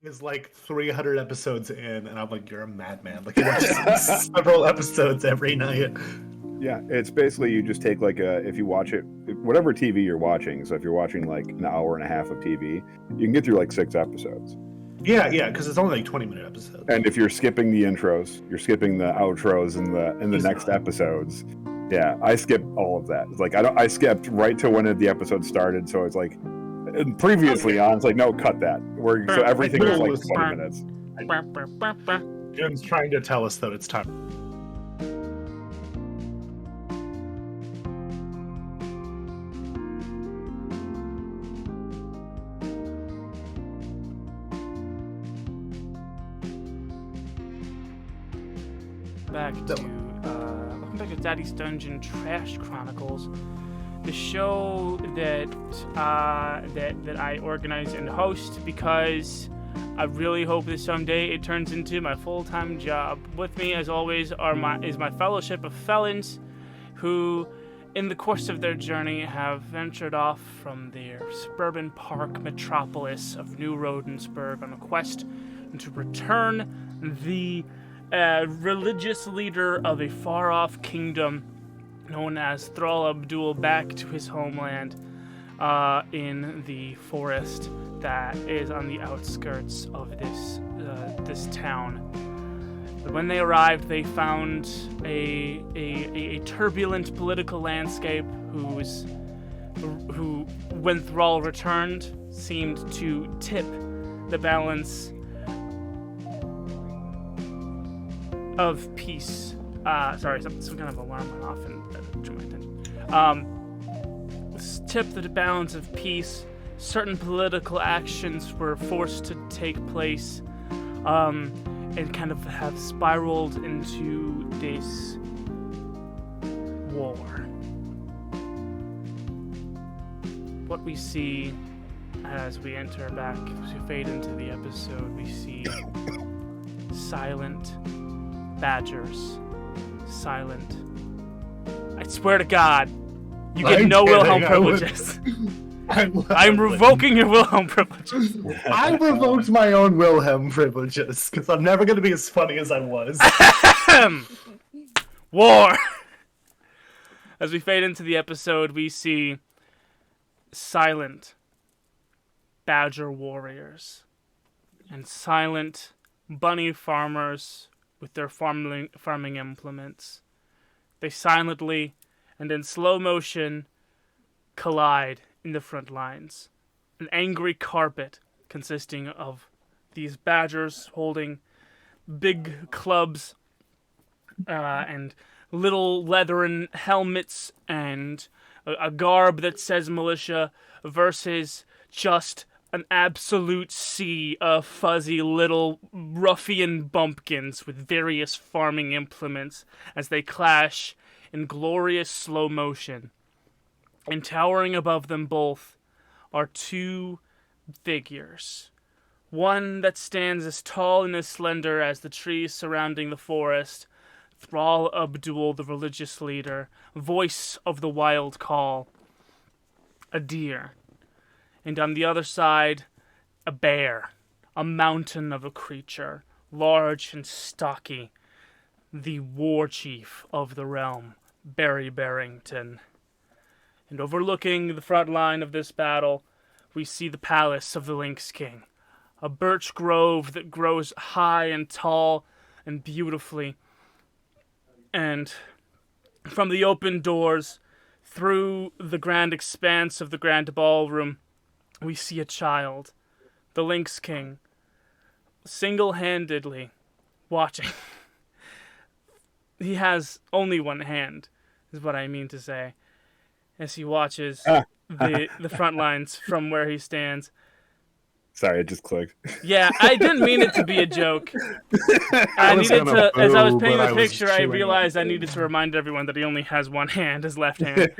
is like 300 episodes in, and I'm like, you're a madman. Like, you watch several episodes every night. Yeah, it's basically you just take like if you watch it, whatever TV you're watching. So if you're watching like an hour and a half of TV, you can get through like 6 episodes. Yeah, because it's only like 20-minute episodes. And if you're skipping the intros, you're skipping the outros and the next episodes. Yeah, I skipped all of that. It's like I skipped right to when the episode started. So it's like previously on. It's like no, cut that. So everything is like 20 minutes. Jim's trying to tell us that it's time. Welcome back to Daddy's Dungeon Trash Chronicles, the show that I organize and host because I really hope that someday it turns into my full-time job. With me, as always, is my fellowship of felons who, in the course of their journey, have ventured off from their suburban park metropolis of New Rodensburg on a quest to return the religious leader of a far-off kingdom known as Thrall Abdul back to his homeland in the forest that is on the outskirts of this town. But when they arrived, they found a turbulent political landscape who, when Thrall returned, seemed to tip the balance of peace. Sorry, some kind of alarm went off and that drew my attention. Tip the balance of peace. Certain political actions were forced to take place, and kind of have spiraled into this war. What we see as we enter back, as we fade into the episode, we see silent badgers. Silent. I swear to God, you get no Wilhelm privileges. I'm revoking your Wilhelm privileges. I revoked my own Wilhelm privileges because I'm never going to be as funny as I was. War! As we fade into the episode, we see silent badger warriors and silent bunny farmers with their farming implements. They silently and in slow motion collide in the front lines. An angry carpet consisting of these badgers holding big clubs and little leathern helmets and a garb that says militia versus just an absolute sea of fuzzy little ruffian bumpkins with various farming implements as they clash in glorious slow motion. And towering above them both are two figures. One that stands as tall and as slender as the trees surrounding the forest, Thrall Abdul, the religious leader, voice of the wild call, a deer. And on the other side, a bear, a mountain of a creature, large and stocky, the war chief of the realm, Barry Barrington. And overlooking the front line of this battle, we see the palace of the Lynx King, a birch grove that grows high and tall and beautifully. And from the open doors, through the grand expanse of the grand ballroom, we see a child, the Lynx King, single-handedly watching. He has only one hand, is what I mean to say, as he watches the front lines from where he stands. Sorry, it just clicked. Yeah, I didn't mean it to be a joke. I needed to, as I was painting the picture, I realized I needed to remind everyone that he only has one hand, his left hand.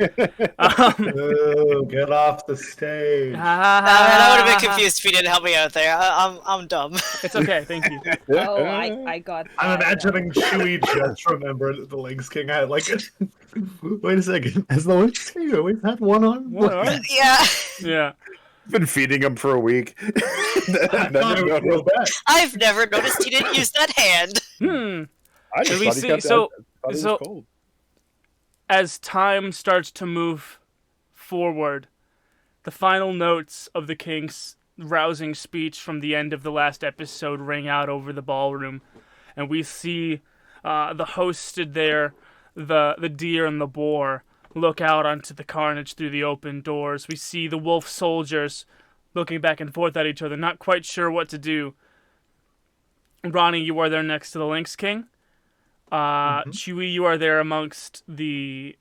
Oh, get off the stage. I would have been confused if you didn't help me out there. I'm dumb. It's okay, thank you. Oh, I got that. I'm imagining Chewie just remembered the Lynx King had like. Wait a second. Has the Lynx King always had one arm? One arm? Yeah. Yeah. Been feeding him for a week. I thought it was real bad. I've never noticed he didn't use that hand. I just we thought he see- kept so- thought he was so- cold. As time starts to move forward, the final notes of the king's rousing speech from the end of the last episode ring out over the ballroom, and we see the host stood there, the deer and the boar look out onto the carnage through the open doors. We see the wolf soldiers looking back and forth at each other, not quite sure what to do. Ronnie, you are there next to the Lynx King. Chewie, you are there amongst the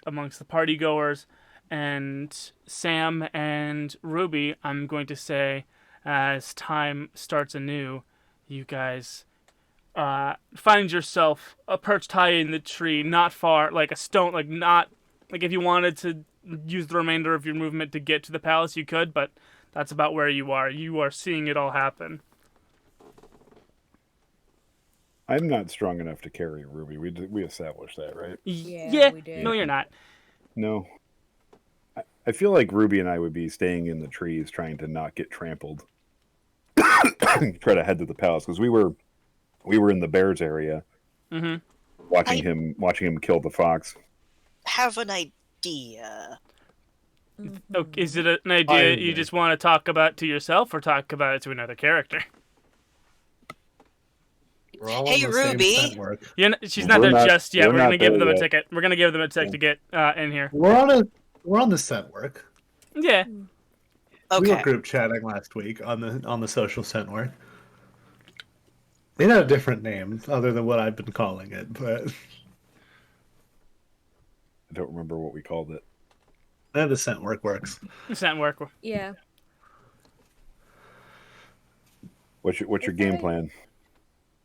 party goers, and Sam and Ruby, I'm going to say, as time starts anew, you guys find yourself perched high in the tree, not far, like a stone, like if you wanted to use the remainder of your movement to get to the palace, you could, but that's about where you are. You are seeing it all happen. I'm not strong enough to carry Ruby. We established that, right? Yeah, we did. No, you're not. No. I feel like Ruby and I would be staying in the trees trying to not get trampled. Try to head to the palace because we were in the bears area, watching him kill the fox. Have an idea. Oh, is it an idea you just want to talk about to yourself or talk about it to another character? We're all Hey, on the same Ruby. scent work. She's not there just yet. we're We're not gonna give there them a yet. ticket. We're gonna give them a ticket to get in here. We're on the scent work. Yeah. We were Okay. group chatting last week on the social scent work. It had a different name other than what I've been calling it, but I don't remember what we called it. the scent work works. Scent work. Yeah. What's your game plan?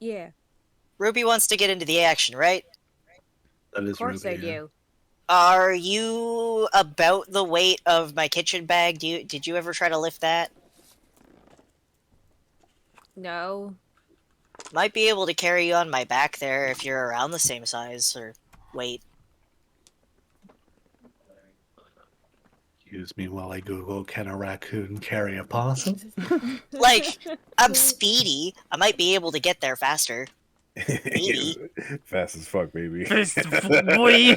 Yeah. Ruby wants to get into the action, right? That is Of course Ruby, I do. Are you about the weight of my kitchen bag? Did you ever try to lift that? No. Might be able to carry you on my back there if you're around the same size or weight. Excuse me while I Google, can a raccoon carry a possum? Like, I'm speedy. I might be able to get there faster. Maybe. Fast as fuck, baby. Boy.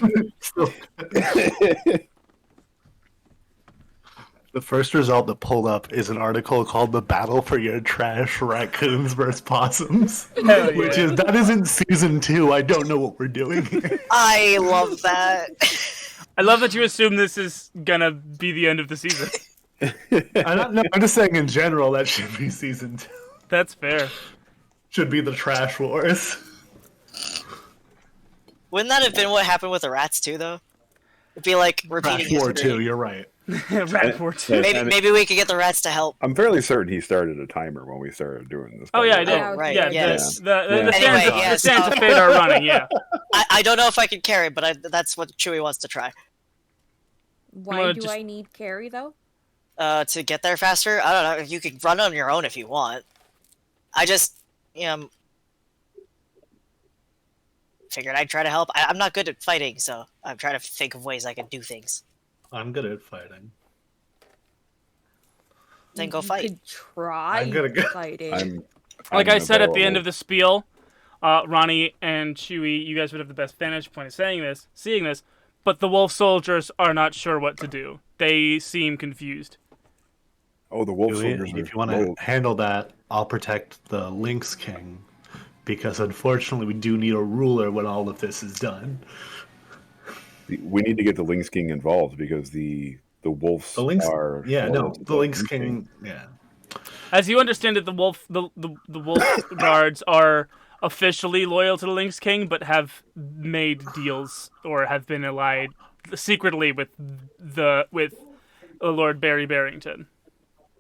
The first result that pulled up is an article called "The Battle for Your Trash: Raccoons vs. Possums," Hell which yeah. is that isn't season 2. I don't know what we're doing here. I love that. I love that you assume this is gonna be the end of the season. I'm just saying in general that should be season 2. That's fair. Should be the trash wars. Wouldn't that have been what happened with the rats too, though? It'd be like repeating Trash War history. 2. You're right. Rat War 2. Maybe we could get the rats to help. I'm fairly certain he started a timer when we started doing this. Oh yeah, I did. Oh, right, Yeah, yes. the Anyway, stands, yeah, the stands so- of fate are running. Yeah. I don't know if I can carry, but that's what Chewie wants to try. Why wanna do just- I need carry though? To get there faster? I don't know. You could run on your own if you want. I just, figured I'd try to help. I'm not good at fighting, so I'm trying to think of ways I can do things. I'm good at fighting. Then go You fight. could try I'm gonna go- fighting. Like I said at the end of the spiel, Ronnie and Chewie, you guys would have the best vantage point of seeing this, but the wolf soldiers are not sure what to do. They seem confused. Oh, the wolf If soldiers. you want to handle that, I'll protect the Lynx King, because unfortunately we do need a ruler when all of this is done. We need to get the Lynx King involved because the wolves The Lynx, are. yeah, no, loyal to the Lynx King, yeah. As you understand it, the wolf guards are officially loyal to the Lynx King, but have made deals or have been allied secretly with Lord Barry Barrington.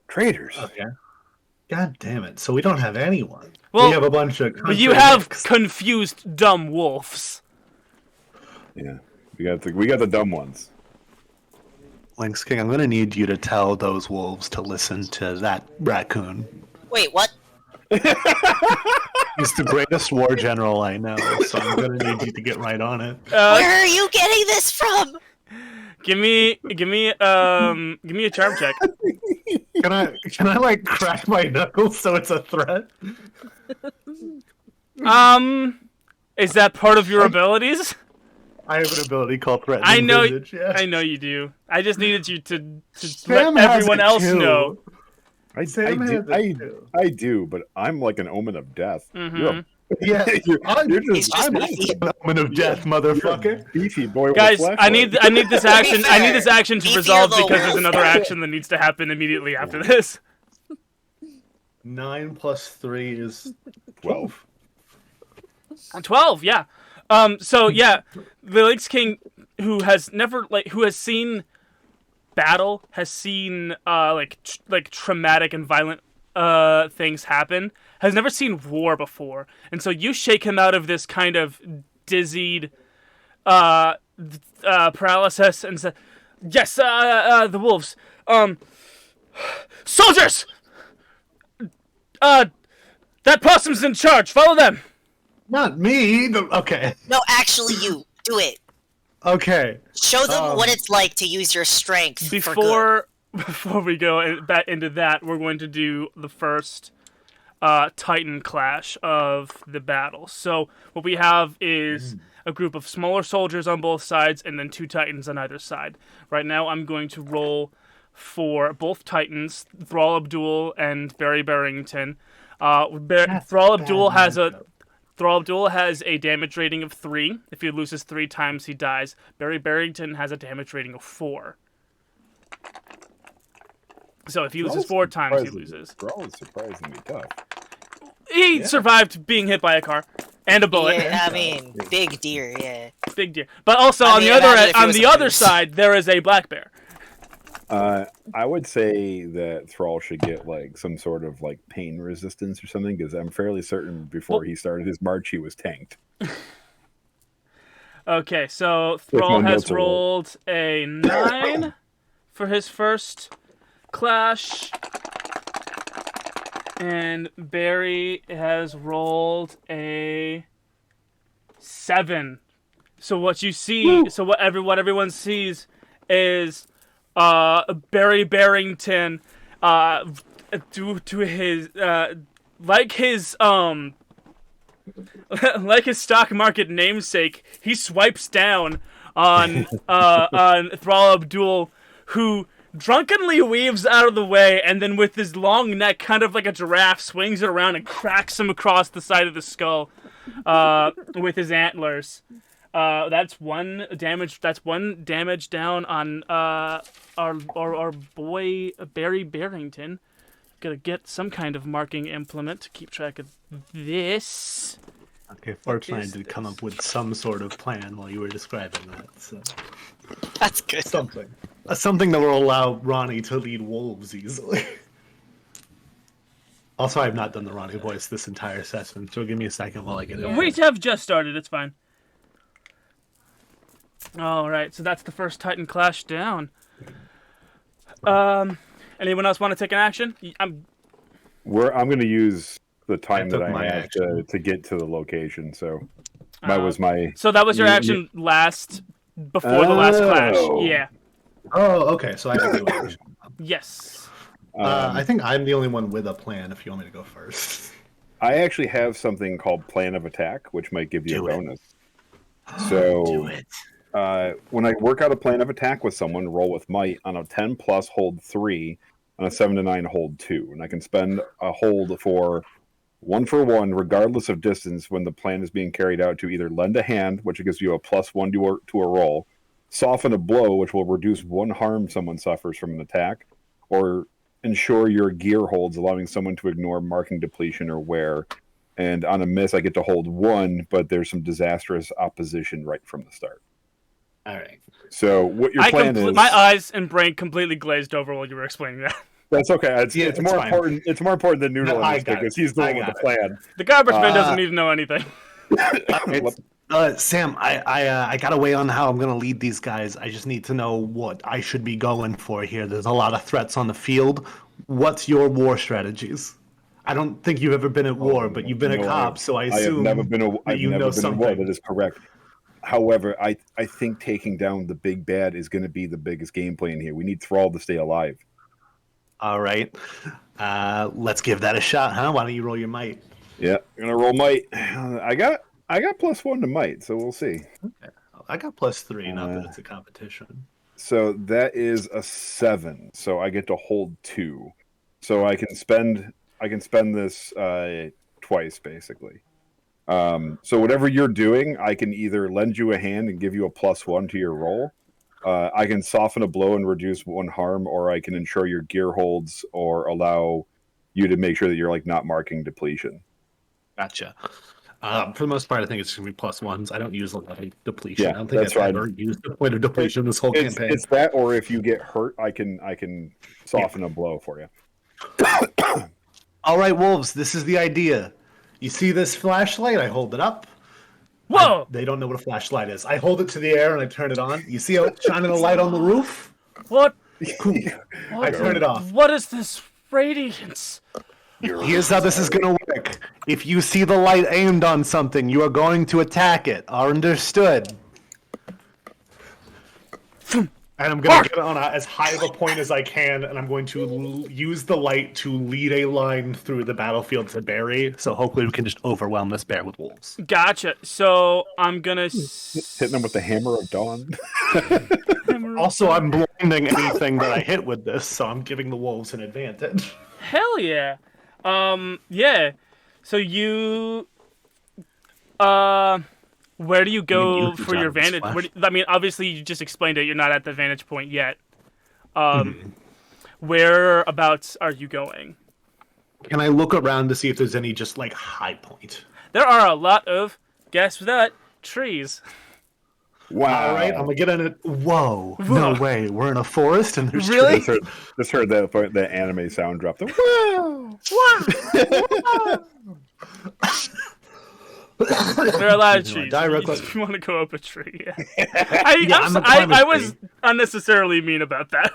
Traitors. Okay. God damn it! So we don't have anyone. Well, we have a bunch of. But you have confused dumb wolves. Yeah, we got the dumb ones. Lynx King. I'm going to need you to tell those wolves to listen to that raccoon. Wait, what? He's the greatest war general I know, so I'm going to need you to get right on it. Where are you getting this from? Give me a charm check. Can I like crack my knuckles so it's a threat? Is that part of your abilities? I have an ability called threat. I know, Visage, yes. I know you do. I just needed you to Sam let has everyone it else too. know. Sam has it too. I do, but I'm like an omen of death. Mhm. Yeah, He's just I'm beefy. an omen of death, motherfucker. Beefy boy with Guys, a I need this action. I need this action to Beefy resolve little because there's wolf. another action that needs to happen immediately after this. 9 plus 3 is 12. 12, yeah. So yeah, the Lynx King, who has seen battle, has seen like traumatic and violent things happen, has never seen war before, and so you shake him out of this kind of dizzied paralysis and say, "Yes, the wolves, soldiers, that possum's in charge. Follow them." not me. Okay. No, actually, you do it. Okay. Show them what it's like to use your strength. For good. Before we go back into that, we're going to do the first Titan clash of the battle. So what we have is a group of smaller soldiers on both sides, and then 2 Titans on either side. Right now, I'm going to roll for both Titans, Thrall Abdul and Barry Barrington. Thrall Abdul has a damage rating of 3. If he loses 3 times, he dies. Barry Barrington has a damage rating of 4. So if he loses 4 times, he loses. Thrall is surprisingly tough. He survived being hit by a car and a bullet. Yeah, I mean, big deer, yeah. Big deer. But also on the other side, there is a black bear. I would say that Thrall should get like some sort of like pain resistance or something, because I'm fairly certain before he started his march, he was tanked. Okay, so Thrall has mental roll. rolled a 9 for his first clash, and Barry has rolled a 7. So what you see, what everyone sees is Barry Barrington, due to his like his stock market namesake, he swipes down on Thrall Abdul, who drunkenly weaves out of the way, and then with his long neck, kind of like a giraffe, swings it around and cracks him across the side of the skull with his antlers. That's 1 damage. That's 1 damage down on our boy Barry Barrington. Gotta get some kind of marking implement to keep track of this. Okay, fortunately, I did come up with some sort of plan while you were describing that. So That's good. something that will allow Ronnie to lead wolves easily. Also, I have not done the Ronnie voice this entire session, so give me a second while I get it. We have just started. It's fine. All right, so that's the first Titan clash down. Anyone else want to take an action? I'm going to use the time that took my I have action. to get to the location. So that was my. So that was your action before the last clash. Yeah. Oh, okay. So I have to do action. Yes. I think I'm the only one with a plan. If you want me to go first, I actually have something called Plan of Attack, which might give you Do a it. bonus. So do it. when I work out a plan of attack with someone, roll with might. On a 10 plus, hold 3. On a 7 to 9, hold 2. And I can spend a hold for 1 regardless of distance, when the plan is being carried out, to either lend a hand, which gives you a +1 to a roll, soften a blow, which will reduce 1 harm someone suffers from an attack, or ensure your gear holds, allowing someone to ignore marking depletion or wear. And on a miss, I get to hold 1, but there's some disastrous opposition right from the start. All right. So what your plan is? My eyes and brain completely glazed over while you were explaining that. That's okay. It's more fine. important. It's more important than Noodle I is, got because it. he's the I one with the got plan. The garbage man doesn't need to know anything. Sam, I gotta weigh on how I'm gonna lead these guys. I just need to know what I should be going for here. There's a lot of threats on the field. What's your war strategies? I don't think you've ever been at war, but you've been a cop, so I assume I've never been a, I've you never know been something. in war. That is correct. However, I think taking down the big bad is going to be the biggest game plan here. We need Thrall to stay alive. All right. Let's give that a shot, huh? Why don't you roll your might? Yeah, I'm gonna roll might. I got +1 to might, so we'll see. I got +3. Not that it's a competition. So that is a 7. So I get to hold 2. So I can spend this twice basically. So whatever you're doing, I can either lend you a hand and give you a +1 to your roll. I can soften a blow and reduce 1 harm, or I can ensure your gear holds, or allow you to make sure that you're like not marking depletion. Gotcha. For the most part, I think it's going to be +1s. I don't use a lot of depletion. Yeah, I don't think that's I've right. ever used a point of depletion this whole campaign. It's that, or if you get hurt, I can soften a blow for you. All right, wolves, this is the idea. You see this flashlight? I hold it up. Whoa! They don't know what a flashlight is. I hold it to the air and I turn it on. You see how it's shining a light on the roof? What? Cool. I turn it off. What is this radiance? Here's how this is going to work. If you see the light aimed on something, you are going to attack it. Understood? And I'm going to get on as high of a point as I can, and I'm going to use the light to lead a line through the battlefield to Barry, so hopefully we can just overwhelm this bear with wolves. Gotcha. So I'm gonna Hitting them with the hammer of dawn. Also, I'm blinding anything that I hit with this, so I'm giving the wolves an advantage. Hell yeah. Yeah. So you where do you go you for your got this vantage? I mean, obviously you just explained it. You're not at the vantage point yet. Whereabouts are you going? Can I look around to see if there's any just like high point? There are a lot of, guess what, trees. Wow! All right, I'm gonna get in it. Whoa! No way! We're in a forest and there's Really? trees. Just heard that anime sound drop. Whoa! There are a lot of trees. die real quick. You want to go up a tree? Yeah. I'm a climate I was tree. unnecessarily mean about that.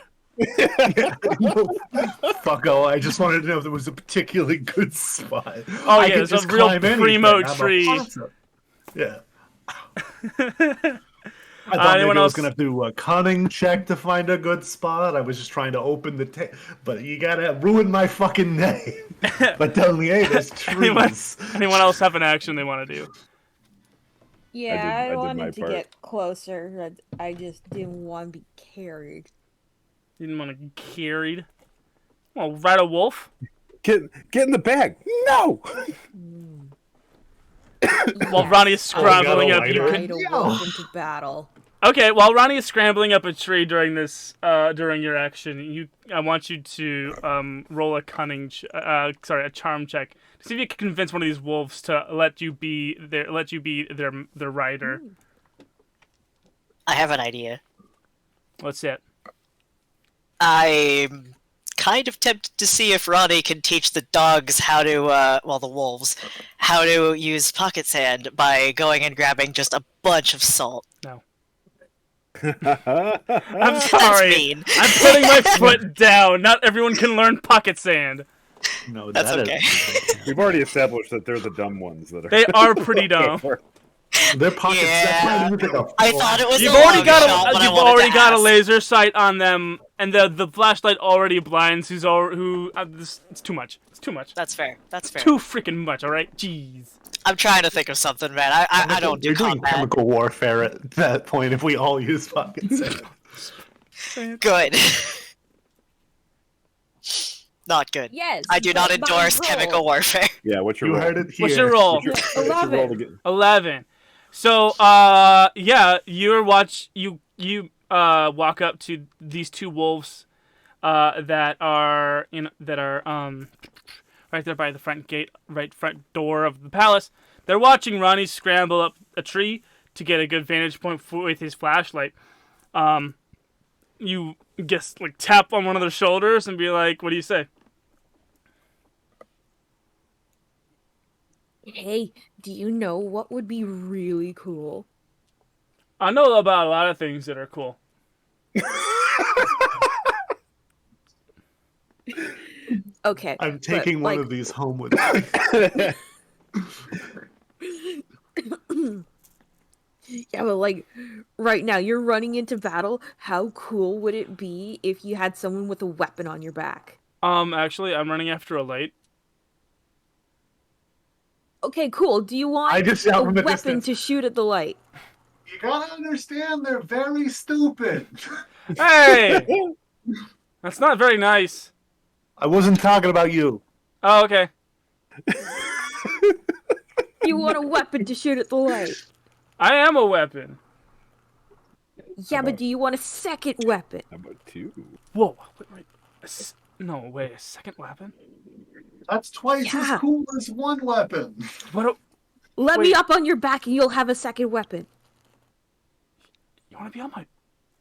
Fucko! I just wanted to know if there was a particularly good spot. Oh I yeah, could it's a just real climb anything. primo I'm a tree. possum. Yeah. I thought maybe anyone I was else? gonna do a cunning check to find a good spot. I was just trying to open the but you gotta ruin my fucking name. But tell me, hey, there's trees. Anyone else have an action they want to do? Yeah, I did I my wanted to part. get closer. But I just didn't want to be carried. You didn't want to get carried. Well, ride a wolf. Get in the bag! No! While Ronnie is scrambling up, you lighter. can. Ride a wolf into battle. Okay, while Ronnie is scrambling up a tree during this, during your action, I want you to roll a a charm check to see if you can convince one of these wolves to let you be their rider. I have an idea. What's it? I'm kind of tempted to see if Ronnie can teach the dogs how to, the wolves, how to use pocket sand by going and grabbing just a bunch of salt. No. I'm I'm sorry. mean. I'm putting my foot down. Not everyone can learn pocket sand. No, That's that okay. We've already established that they're the dumb ones that are. They are pretty dumb. Their pockets. Yeah. That's why I thought it was You've a already long got shot, but I you've wanted already to got a ask. laser sight on them, and the flashlight already blinds. It's too much. It's too much. That's fair. That's fair. Too freaking much. All right. Jeez. I'm trying to think of something, man. I don't do You're doing combat. chemical warfare at that point if we all use pocket sand. Good. Not good. Yes. I do not but my endorse roll. chemical warfare. Yeah, what's your You roll? heard it here. What's your roll? What's your roll 11. to get- 11. So, yeah, you walk up to these two wolves, that are right there by the front door of the palace. They're watching Ronnie scramble up a tree to get a good vantage point with his flashlight. You just like tap on one of their shoulders and be like, "What do you say?" Hey, do you know what would be really cool? I know about a lot of things that are cool. Okay. I'm but, taking one like, of these home with me. Yeah, but like right now you're running into battle. How cool would it be if you had someone with a weapon on your back? Actually, I'm running after a light. Okay, cool. Do you want I just shout a from a weapon distance. to shoot at the light? You gotta understand, they're very stupid. Hey! That's not very nice. I wasn't talking about you. Oh, okay. You want a weapon to shoot at the light? I am a weapon. Yeah, but do you want a second weapon? How about 2? Whoa, wait. No, wait, a second weapon? That's twice Yeah. as cool as one weapon. What? Let Wait. me up on your back and you'll have a second weapon. You want to be on my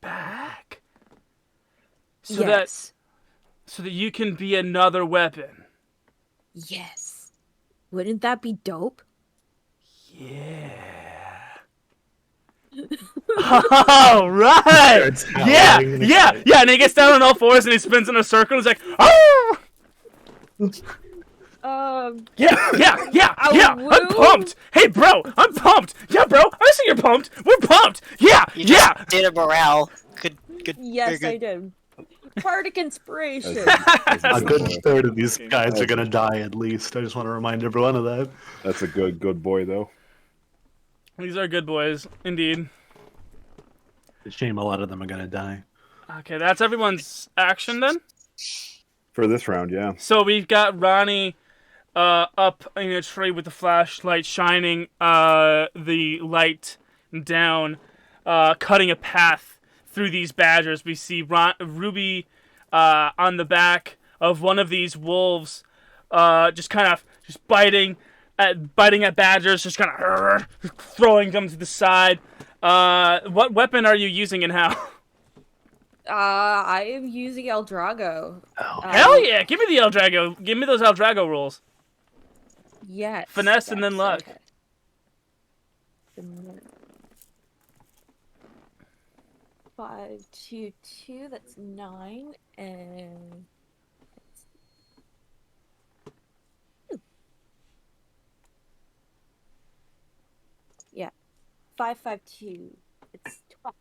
back? Yes. So that you can be another weapon. Yes. Wouldn't that be dope? Yeah. All right. Yeah. And he gets down on all fours and he spins in a circle. And he's like, oh. Yeah. Woo. I'm pumped. Hey, bro, I'm pumped. Yeah, bro, I see you're pumped. We're pumped. Yeah. You just did a morale. Good. Yes, very I did. Bardic inspiration. A good third of these guys are gonna die at least. I just want to remind everyone of that. That's a good boy, though. These are good boys, indeed. It's a shame a lot of them are gonna die. Okay, that's everyone's action then. For this round, yeah. So we've got Ronnie up in a tree with the flashlight shining the light down, cutting a path through these badgers. We see Ruby on the back of one of these wolves, just biting at badgers, just kind of throwing them to the side. What weapon are you using and how? I am using El Drago. Hell yeah! Give me the El Drago. Give me those El Drago rules. Yes. Finesse and then luck. Okay. 5, 2, 2. That's 9, and yeah, 5, 5, 2. It's 12.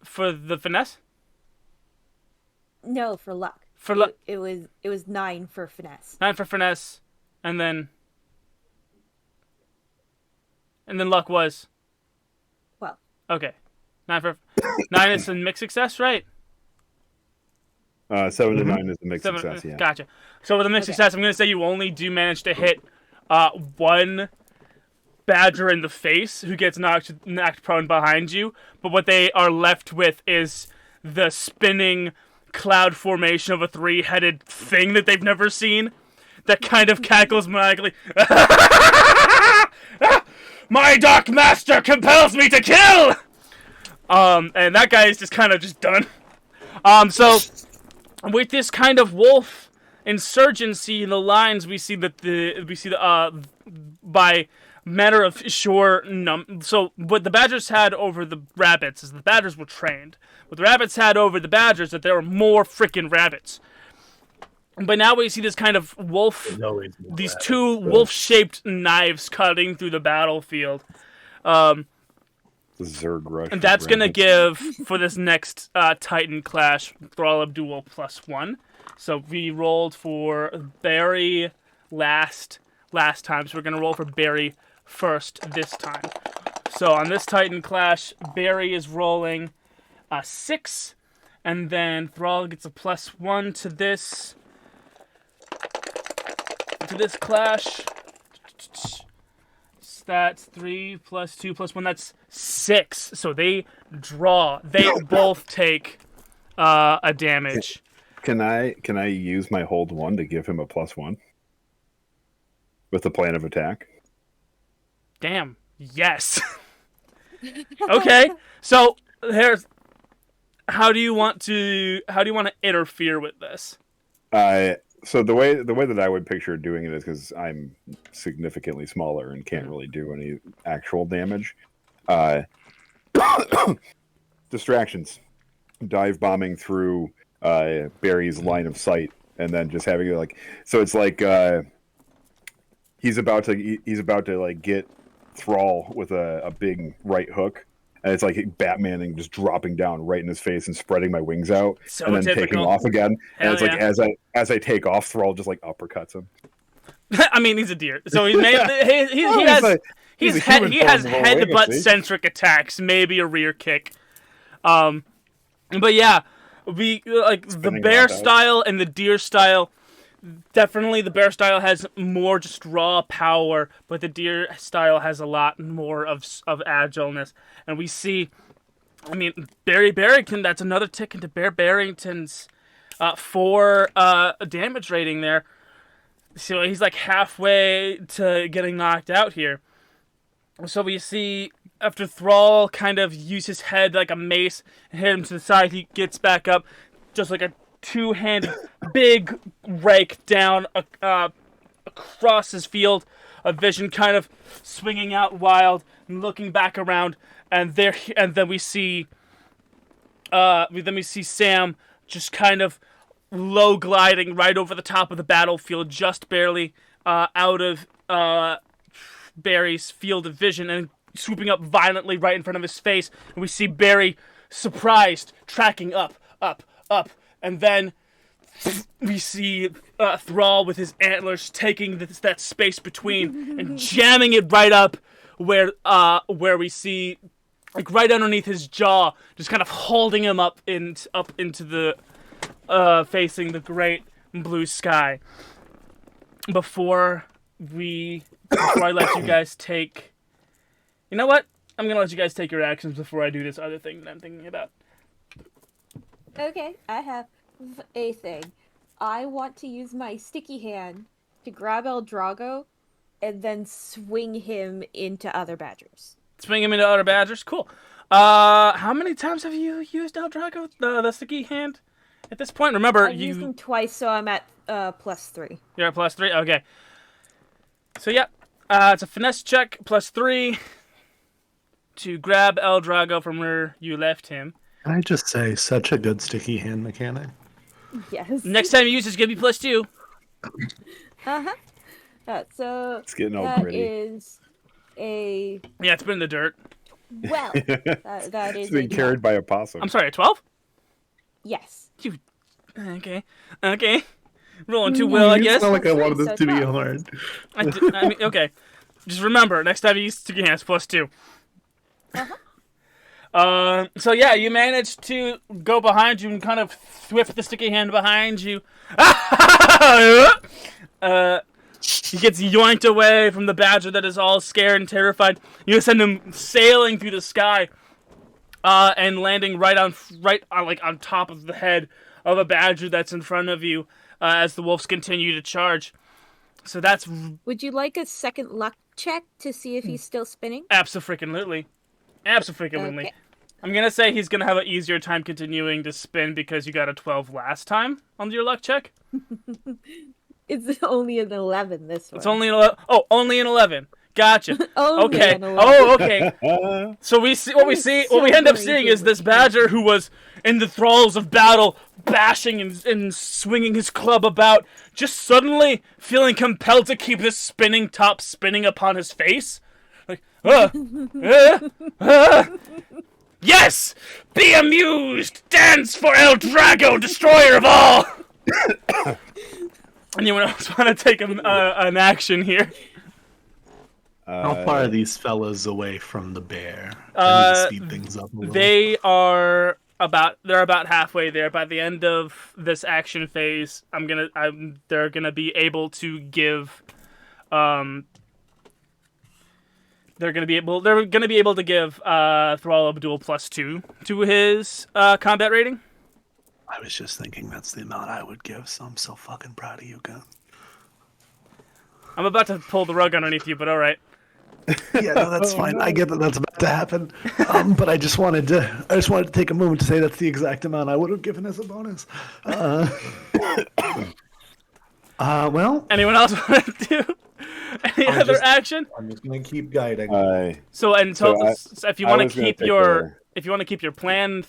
For the finesse? No, for luck. For luck. It was 9 for finesse. 9 for finesse, and then luck was 12. okay. 9 is a mixed success, right? 7 to 9 is the mixed success, yeah. Gotcha. So with a mixed success, I'm gonna say you only do manage to hit one badger in the face who gets knocked prone behind you, but what they are left with is the spinning cloud formation of a 3-headed thing that they've never seen that kind of cackles maniacally. My Dark Master compels me to kill! And that guy is just kind of done. So with this kind of wolf insurgency in the lines, we see the by matter of sure so what the badgers had over the rabbits is the badgers were trained. What the rabbits had over the badgers that there were more freaking rabbits. But now we see this kind of wolf, these two wolf-shaped knives cutting through the battlefield. Zerg rush. And that's going to give, for this next Titan Clash, Thrall of Duel +1. So we rolled for Barry last time, so we're going to roll for Barry first this time. So on this Titan Clash, Barry is rolling 6, and then Thrall gets a +1 to this clash. That's 3 + 2 + 1. That's 6. So they draw. They both take a damage. Can I use my hold 1 to give him a +1 with the plan of attack? Damn. Yes. Okay. So here's how do you want to interfere with this? So the way that I would picture doing it is because I'm significantly smaller and can't really do any actual damage. Distractions, dive bombing through Barry's line of sight, and then just having it so it's like he's about to like get Thrall with a big right hook, and it's like Batmaning, just dropping down right in his face and spreading my wings out, So and then taking typical. off again. Hell And it's like yeah. as I take off, Thrall just like uppercuts him. I mean, he's a deer, so he's made. He Oh, has. he's a He human has form of a wing, headbutt see? centric attacks, maybe a rear kick. But yeah, we like the Spinning bear around out. style and the deer style. Definitely, the bear style has more just raw power, but the deer style has a lot more of agileness. And we see, I mean, Barry Barrington. That's another tick into Bear Barrington's 4 damage rating there. So he's like halfway to getting knocked out here. So we see after Thrall kind of used his head like a mace and hit him to the side, he gets back up, just like a two-handed big rake down across his field of vision, kind of swinging out wild and looking back around, and then we see Sam just kind of low gliding right over the top of the battlefield, just barely out of Barry's field of vision, and swooping up violently right in front of his face. And we see Barry, surprised, tracking up, and then we see Thrall with his antlers taking that space between and jamming it right up where we see, like, right underneath his jaw, just kind of holding him up into the facing the great blue sky. Before I let you guys take, you know what? I'm gonna let you guys take your actions before I do this other thing that I'm thinking about. Okay, I have a thing. I want to use my sticky hand to grab El Drago and then swing him into other badgers. Swing him into other badgers? Cool. How many times have you used El Drago, the sticky hand? At this point, remember, I've used him twice, so I'm at +3. You're at +3? Okay. So, yeah. It's a finesse check, +3, to grab El Drago from where you left him. Can I just say, such a good sticky hand mechanic. Yes. Next time you use it's going to be +2. So It's getting all that gritty. is a... Yeah, it's been in the dirt. Well, that is It's being a... carried by a possum. I'm sorry, a 12? Yes. You... Okay. Rolling too well, I It's guess. not like I wanted this So to be 12. hard. I mean, okay. Just remember, next time you use sticky hands, +2. So yeah, you managed to go behind you and kind of whip the sticky hand behind you. He gets yoinked away from the badger that is all scared and terrified. You send him sailing through the sky, and landing right on top of the head of a badger that's in front of you, as the wolves continue to charge. So that's Would you like a second luck check to see if he's still spinning? abso-freaking-lutely. Okay. I'm gonna say he's gonna have an easier time continuing to spin because you got a 12 last time on your luck check. It's only an 11 this one. It's only only an 11. Gotcha. Only Okay. an 11. Oh, okay. So what we end up seeing is this badger who was in the thralls of battle, bashing and swinging his club about, just suddenly feeling compelled to keep his spinning top spinning upon his face. Like, yes! Be amused! Dance for El Drago, destroyer of all! Anyone else want to take an action here? How far are these fellas away from the bear? I need to speed things up a little. They're about halfway there. By the end of this action phase, they're gonna be able to give Thrall Abdul +2 to his combat rating. I was just thinking that's the amount I would give, so I'm so fucking proud of you, guys. I'm about to pull the rug underneath you, but all right. Yeah, no, that's fine. I get that that's about to happen. But I just wanted to take a moment to say that's the exact amount I would have given as a bonus. Well, Anyone else want to do any other action? I'm just gonna keep guiding. So if you want to keep your a- keep your plan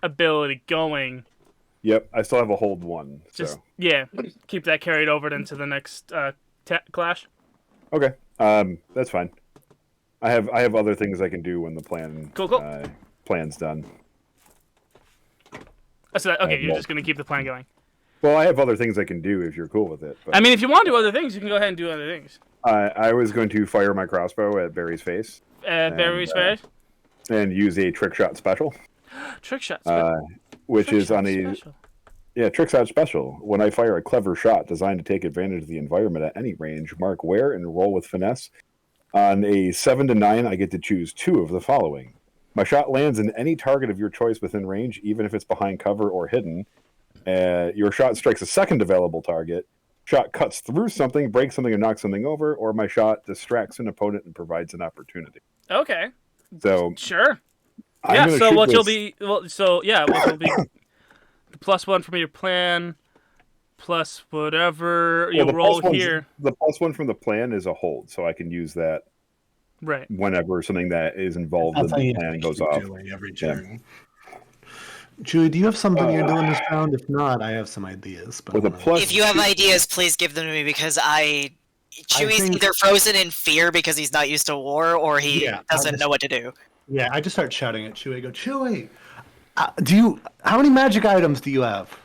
ability going, Yep, I still have a hold 1. just So keep that carried over into the next clash. okay, that's fine. I have other things I can do when the Cool. plan's done. Okay, you're just gonna keep the plan going. Well, I have other things I can do if you're cool with it. But I mean, if you want to do other things, you can go ahead and do other things. I was going to fire my crossbow at Barry's face. Barry's face. And use a trick shot special. Trick shot. Which trick is on a special. trick shot special. When I fire a clever shot designed to take advantage of the environment at any range, mark where and roll with finesse. On a 7 to 9, I get to choose 2 of the following. My shot lands in any target of your choice within range, even if it's behind cover or hidden. Your shot strikes a second available target. Shot cuts through something, breaks something, and knocks something over, or my shot distracts an opponent and provides an opportunity. Okay. So sure. I'm yeah. So what this. you'll be what will be the +1 from your plan, plus whatever you roll here. The +1 from the plan is a hold, so I can use that. Right. Whenever something that is involved in the plan goes off. Every turn. Chewie, do you have something you're doing this round? If not, I have some ideas. But with a plus, if you have ideas, please give them to me because Chewie's either frozen in fear because he's not used to war, or he doesn't know what to do. Yeah, I just start shouting at Chewie. I go, Chewie, how many magic items do you have?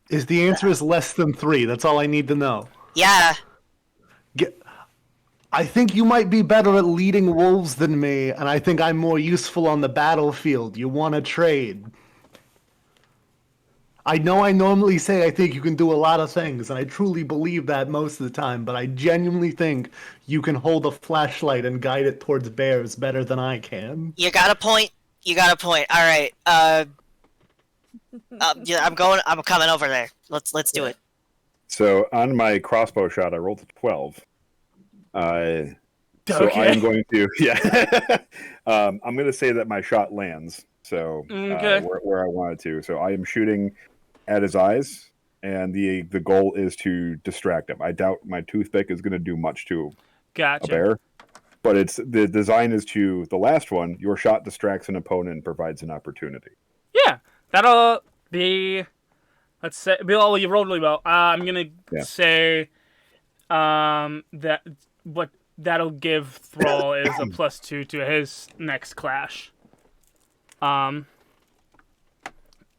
The answer is less than 3. That's all I need to know. Yeah. I think you might be better at leading wolves than me, and I think I'm more useful on the battlefield. You want to trade? I know I normally say I think you can do a lot of things, and I truly believe that most of the time, but I genuinely think you can hold a flashlight and guide it towards bears better than I can. You got a point. All right. Yeah, I'm coming over there. Let's do it. So on my crossbow shot, I rolled a 12. So Okay. I'm going to I'm going to say that my shot lands. So where I wanted to. So I am shooting at his eyes, and the goal is to distract him. I doubt my toothpick is going to do much to a bear, but the design is to the last one. Your shot distracts an opponent and provides an opportunity. Yeah, that'll be. Let's say, well, you rolled really well. I'm gonna say, that what that'll give Thrall is a +2 to his next clash.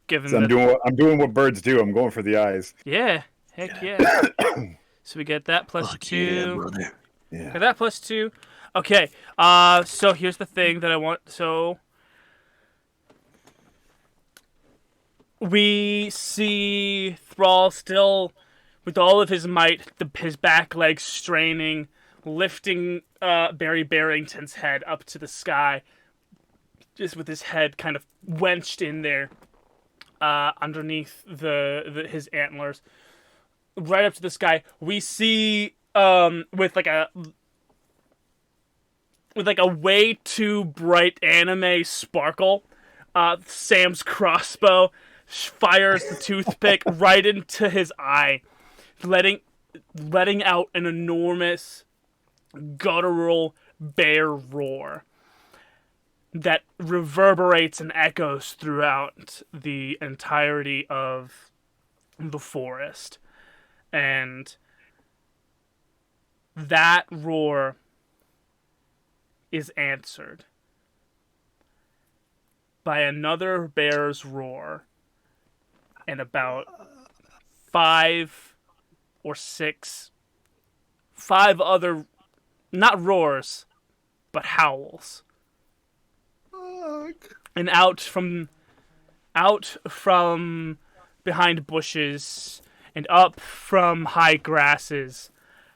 Given So I'm doing what birds do. I'm going for the eyes. Yeah, heck yeah. So we get that +2. Yeah, brother. Yeah. Get that +2. Okay. So here's the thing that I want. So we see Thrall still, with all of his might, his back legs straining, lifting Barry Barrington's head up to the sky, just with his head kind of wenched in there, underneath his antlers, right up to the sky. We see with like a way too bright anime sparkle, Sam's crossbow fires the toothpick right into his eye, letting out an enormous guttural bear roar that reverberates and echoes throughout the entirety of the forest. And that roar is answered by another bear's roar and about 5 or 6 other, not roars, but howls. And out from behind bushes and up from high grasses,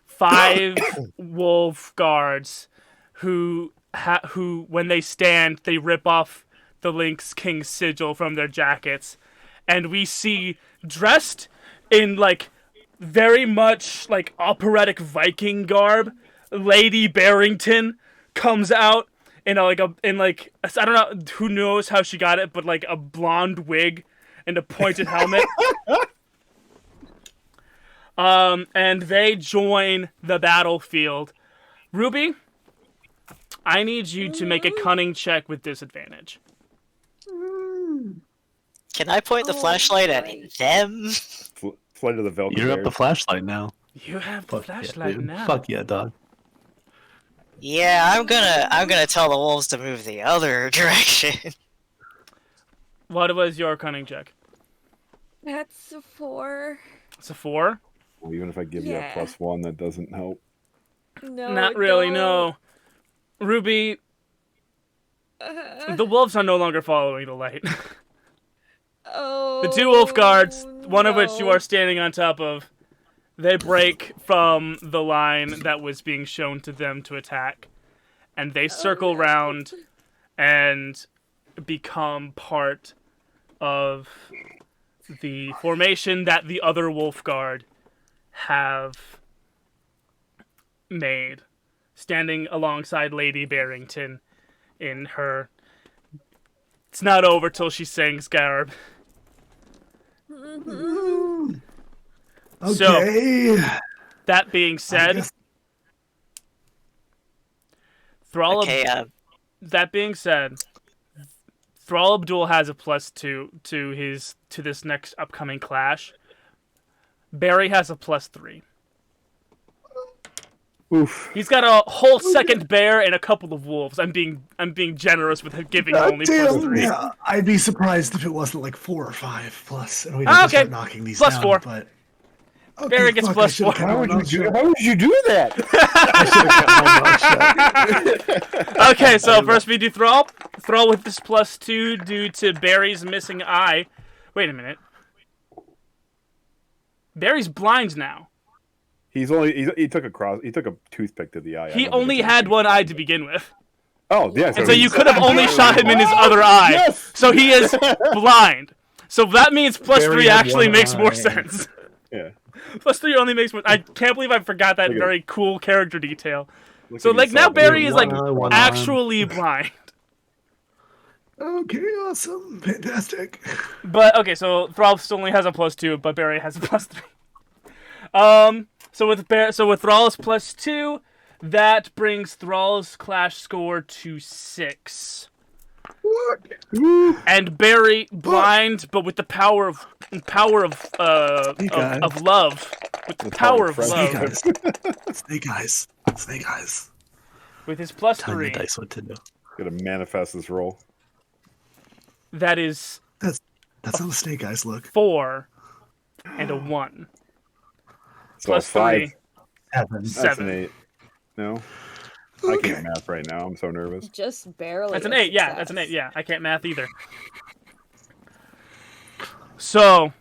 5 wolf guards who when they stand, they rip off the Lynx King sigil from their jackets, and we see, dressed in like very much like operatic Viking garb, Lady Barrington comes out in I don't know who knows how she got it, but like a blonde wig and a pointed helmet. And they join the battlefield. Ruby, I need you to make a cunning check with disadvantage. Can I point the flashlight at them? Flight of the Valkyrie. You're up the flashlight now. You have the Fuck yeah, flashlight dude. now. Fuck yeah, dog. Yeah, I'm gonna tell the wolves to move the other direction. What was your cunning check? That's a 4. It's a 4. Well, even if I give you a Yeah. +1, that doesn't help. No, Not really. don't. No. Ruby, the wolves are no longer following the light. Oh. The 2 wolf guards, one of which you no. are standing on top of, they break from the line that was being shown to them to attack, and they circle no. round and become part of the formation that the other wolf guard have made, standing alongside Lady Barrington in her "It's not over till she sings" garb. So, Okay. that being I said, guess- Thrall. Okay, That being said, Thrall Abdul has a +2 to this next upcoming clash. Barry has a +3. Oof. He's got a whole second bear and a couple of wolves. I'm being generous with giving him only Damn, +3. yeah, I'd be surprised if it wasn't like 4 or 5 plus, and we'd Ah, have to okay. start knocking these Plus down. 4. But okay, Barry gets fuck, plus I should've 4. kept my mouth shut. How would you do that? I should have kept my mouth shut. Okay, so first we do Thrall. Thrall with this +2 due to Barry's missing eye. Wait a minute. Barry's blind now. He took a toothpick to the eye. I He don't think only it's had anything. one eye to begin with. Oh, yeah. And so you could have only shot him in his other eye. Yes! So he is blind. So that means +3 Barry had actually one makes more eye. sense. Yeah. +3 only makes more. I can't believe I forgot that Look at very cool character detail. Look So at like you, now Sal. Barry is like One eye, one arm. actually blind. Okay, awesome, fantastic. But okay, so Thrall still only has a +2, but Barry has a +3. So with Thrall's +2, that brings Thrall's clash score to 6. What? And Barry blind, but with the power of guy. love, with the power of friendship. love, Snake eyes, snake eyes. with his Telling the +3, dice what to do. Gotta manifest this roll. that is That's how the snake eyes look. 4 and a 1. So +3, 5. 7. That's 7. an 8. No? I Okay. can't math right now. I'm so nervous. Just barely. That's an a 8. Yeah, success. that's an 8. Yeah, I can't math either. So,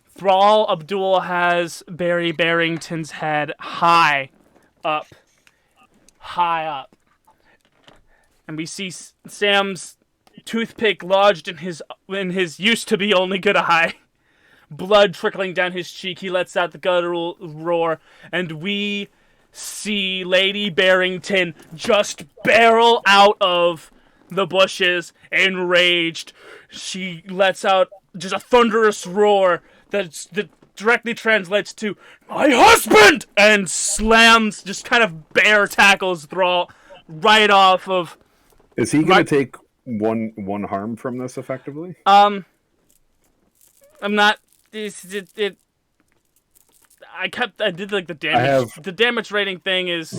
Thrall Abdul has Barry Barrington's head high up. And we see Sam's toothpick lodged in his used to be only good eye. Blood trickling down his cheek. He lets out the guttural roar, and we see Lady Barrington just barrel out of the bushes, enraged. She lets out just a thunderous roar that directly translates to "My husband!" and slams, just kind of bear tackles Thrall right off of. Is he gonna Right. take one harm from this effectively? I'm not. I did like the damage. The damage rating thing is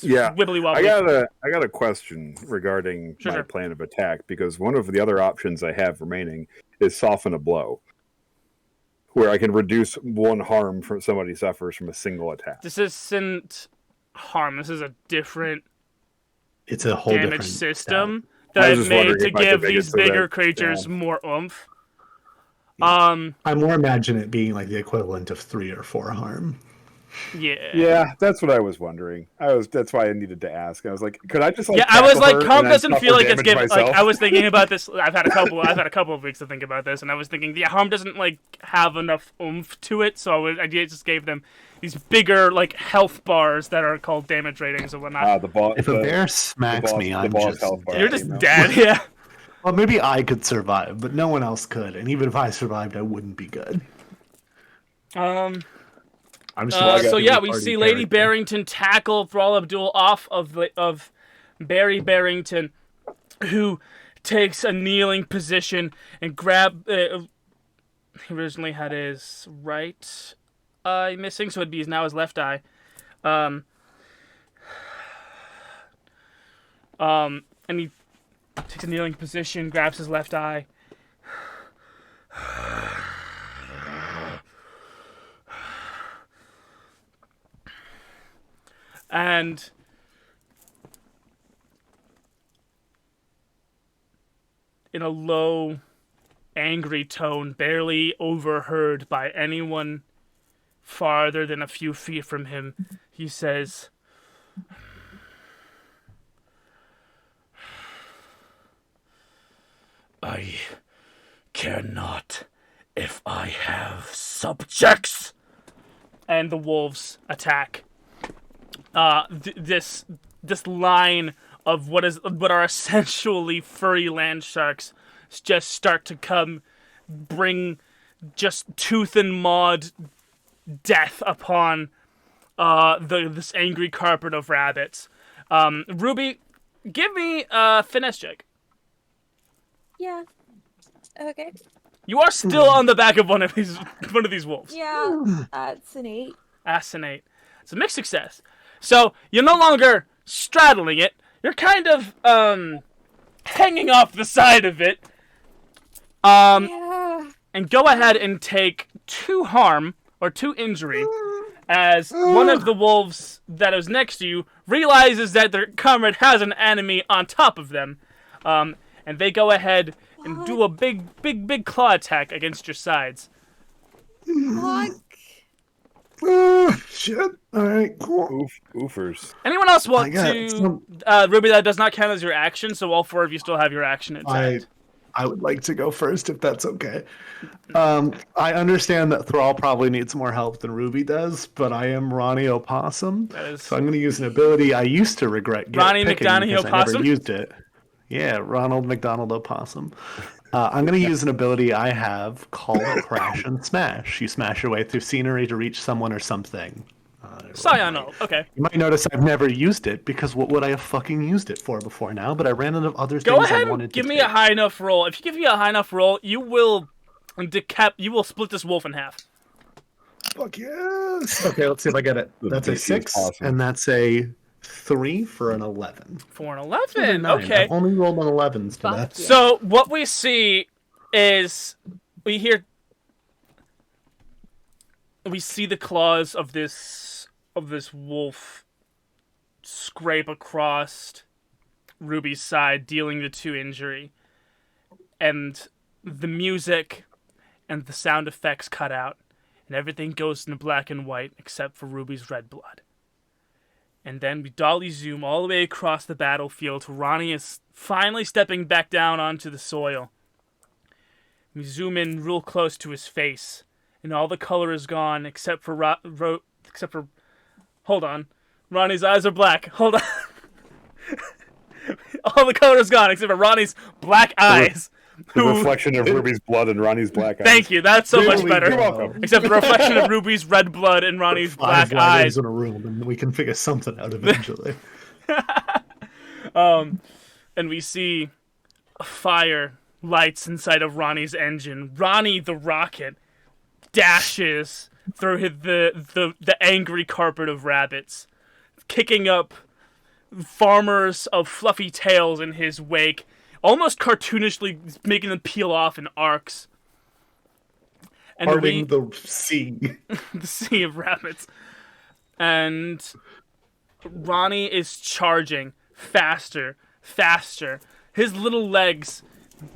Yeah. wibbly I wobbly. got a question regarding my Sure. plan of attack, because one of the other options I have remaining is soften a blow, where I can reduce one harm from somebody suffers from a single attack. This isn't harm. This is a different It's a whole damage different system I that was I've just made wondering to if I could give make it these so that- bigger creatures yeah. more oomph. I more imagine it being like the equivalent of 3 or 4 harm. Yeah. Yeah, that's what I was wondering. That's why I needed to ask. I was like, could I just like? Yeah, I was tackle like, her calm and then doesn't suffer feel like it's damage giving. Like, myself? I was thinking about this. I've had a couple of weeks to think about this, and I was thinking, yeah, harm doesn't like have enough oomph to it, so I just gave them these bigger like health bars that are called damage ratings and whatnot. The boss. If a bear smacks me, I'm just. health bar, You're just you know? dead. Yeah. Well, maybe I could survive, but no one else could. And even if I survived, I wouldn't be good. I'm just So a yeah, we party see Lady character. Barrington tackle Thrall Abdul off of Barry Barrington, who takes a kneeling position and grab. He originally had his right eye missing, so it'd be now his left eye. And he takes a kneeling position, grabs his left eye. And in a low, angry tone, barely overheard by anyone farther than a few feet from him, he says, "I care not if I have subjects." And the wolves attack. This line of what are essentially furry land sharks just start to bring just tooth and maud death upon this angry carpet of rabbits. Ruby, give me a finesse check. Yeah. Okay. You are still on the back of one of these wolves. Yeah. It's an 8. That's an 8. It's a mixed success. So you're no longer straddling it. You're kind of hanging off the side of it. Yeah. And go ahead and take 2 harm or 2 injury as one of the wolves that is next to you realizes that their comrade has an enemy on top of them. And they go ahead and do a big claw attack against your sides. Fuck. Shit. All right, cool. Oofers. Anyone else want got to... Ruby, that does not count as your action, so all 4 of you still have your action intact. I would like to go first, if that's okay. I understand that Thrall probably needs more help than Ruby does, but I am Ronnie Opossum, so I'm going to use an ability I used to regret Ronnie picking McDonough because I Opossum? never used it. Yeah, Ronald McDonald Opossum. I'm going to use an ability I have called Crash and Smash. You smash your way through scenery to reach someone or something. Cyano, okay. You might notice I've never used it, because what would I have fucking used it for before now? But I ran out of other Go things ahead I wanted and to give me do. a high enough roll. If you give me a high enough roll, you will split this wolf in half. Fuck yes! Okay, let's see if I get it. That's a DC is 6, awesome. and that's a 3 for an 11. For an Those are 11, 9. okay. I've only rolled on 11s Fuck today. yeah. So what we see is we see the claws of this wolf scrape across Ruby's side, dealing the 2 injury, and the music and the sound effects cut out, and everything goes into black and white except for Ruby's red blood. And then we dolly zoom all the way across the battlefield to Ronnie is finally stepping back down onto the soil. We zoom in real close to his face, and all the color is gone except for hold on. Ronnie's eyes are black. Hold on. All the color is gone except for Ronnie's black eyes. The reflection of Ruby's blood and Ronnie's black eyes. Thank you. That's so much Really better. You're welcome. Except the reflection of Ruby's red blood and Ronnie's 5 black eyes. in a room, and we can figure something out eventually. And we see fire lights inside of Ronnie's engine. Ronnie the rocket dashes through the angry carpet of rabbits, kicking up farmers of fluffy tails in his wake, almost cartoonishly making them peel off in arcs. And Parting the sea. the sea of rabbits. And Ronnie is charging faster. His little legs.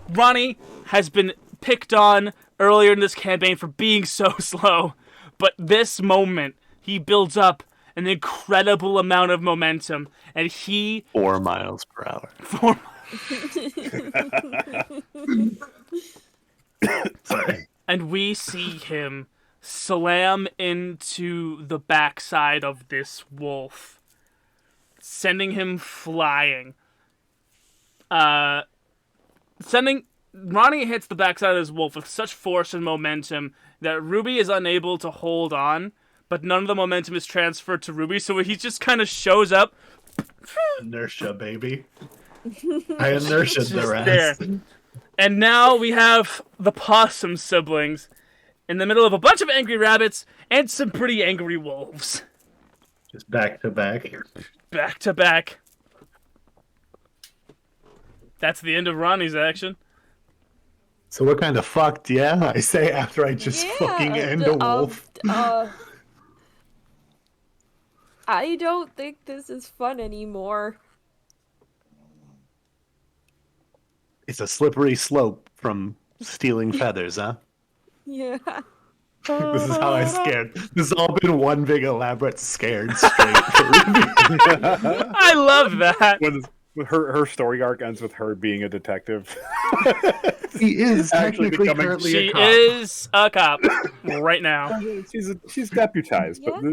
Ronnie has been picked on earlier in this campaign for being so slow, but this moment he builds up an incredible amount of momentum, and he 4 miles per hour. Sorry. And we see him slam into the backside of this wolf, sending him flying. Ronnie hits the backside of this wolf with such force and momentum that Ruby is unable to hold on, but none of the momentum is transferred to Ruby, so he just kind of shows up. Inertia, baby. I inertiaed Just their ass. there. And now we have the possum siblings in the middle of a bunch of angry rabbits and some pretty angry wolves. Just back to back. Back to back. That's the end of Ronnie's action. So we're kind of fucked, yeah? I say after I just fucking end a wolf. I don't think this is fun anymore. It's a slippery slope from stealing feathers, huh? Yeah. This is how I scared. This has all been one big elaborate scared straight for Ruby. I love that. When her story arc ends with her being a detective. He is Actually technically becoming- currently She a cop. is a cop right now. She's deputized, but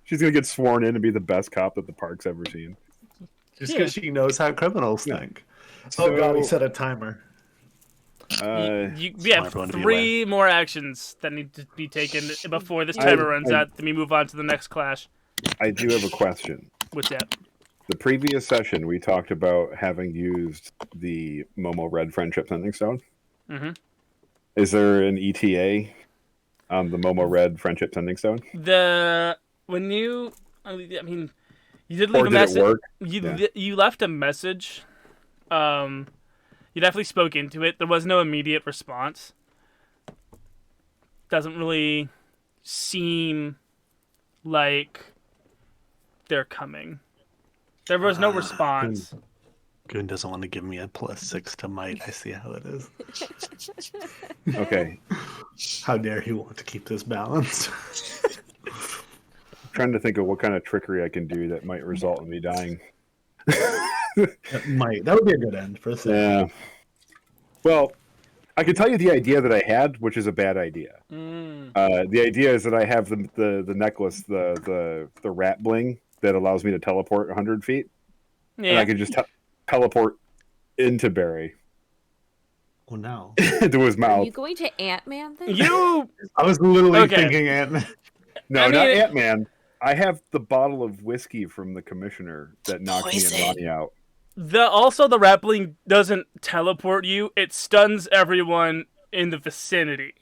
she's gonna get sworn in and be the best cop that the park's ever seen. Just because she knows how criminals think. So- Oh god, he set a timer. We have everyone to be 3 more actions that need to be taken before this timer runs out. Then we move on to the next clash. I do have a question. What's that? The previous session, we talked about having used the Momo Red Friendship Sending Stone. Mhm. Is there an ETA on the Momo Red Friendship Sending Stone? When you, I mean, you did Or leave a did it message. work? You left a message. You definitely spoke into it. There was no immediate response. Doesn't really seem like they're coming. There was no response. Goon doesn't want to give me a +6 to might. I see how it is. Okay. How dare he want to keep this balanced? I'm trying to think of what kind of trickery I can do that might result in me dying. That would be a good end for a second. Yeah. Well, I can tell you the idea that I had, which is a bad idea. The idea is that I have the necklace, the rat bling that allows me to teleport 100 feet, and I Yeah. could just teleport into Barry, Oh no. into his Are mouth. you going to Ant-Man then? I was literally Okay. thinking Ant-Man. No, I mean, not Ant-Man. I have the bottle of whiskey from the commissioner that knocked me Poison. and Ronnie out. Also the rappling doesn't teleport you. It stuns everyone in the vicinity.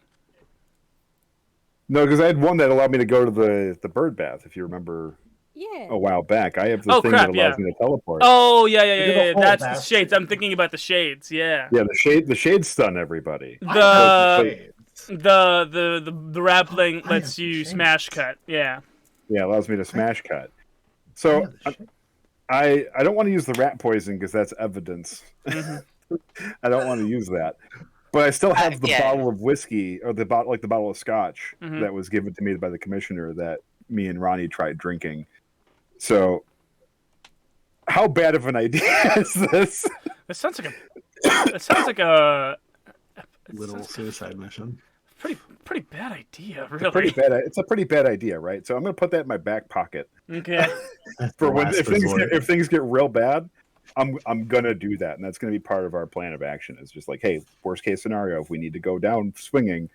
No, because I had one that allowed me to go to the bird bath, if you remember Yeah. a while back. I have the Oh, thing crap, that allows yeah. me to teleport. Oh yeah. a whole That's the basket. shades. I'm thinking about the shades. Yeah. Yeah, the shades stun everybody. The rappling I lets have you shades. smash cut. Yeah. Yeah, it allows me to smash cut. So I don't want to use the rat poison because that's evidence. I don't want to use that. But I still have the Yeah. bottle of whiskey or the bottle of scotch Mhm. that was given to me by the commissioner that me and Ronnie tried drinking. So how bad of an idea is this? It sounds like a Little suicide mission. pretty bad idea, really. It's a pretty bad idea, right? So I'm going to put that in my back pocket Okay. for when Last if things resort. if things get real bad. I'm gonna do that, and that's gonna be part of our plan of action. It's just like, hey, worst case scenario, if we need to go down swinging,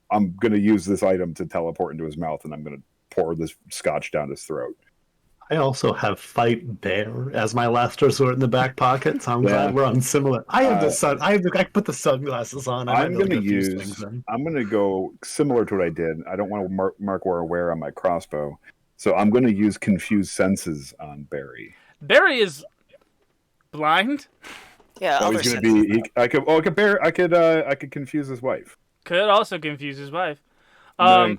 I'm gonna use this item to teleport into his mouth, and I'm gonna pour this scotch down his throat. I also have Fight Bear as my last resort in the back pocket, so I'm glad we're on similar. I have the sun. I put the sunglasses on. I I'm might be able gonna to get a few use. swings in. I'm gonna go similar to what I did. I don't want to mark where I wear on my crossbow, so I'm gonna use Confused Senses on Barry. Barry is blind. Yeah, So other he's gonna senses. be. I could confuse his wife. Could also confuse his wife. I'm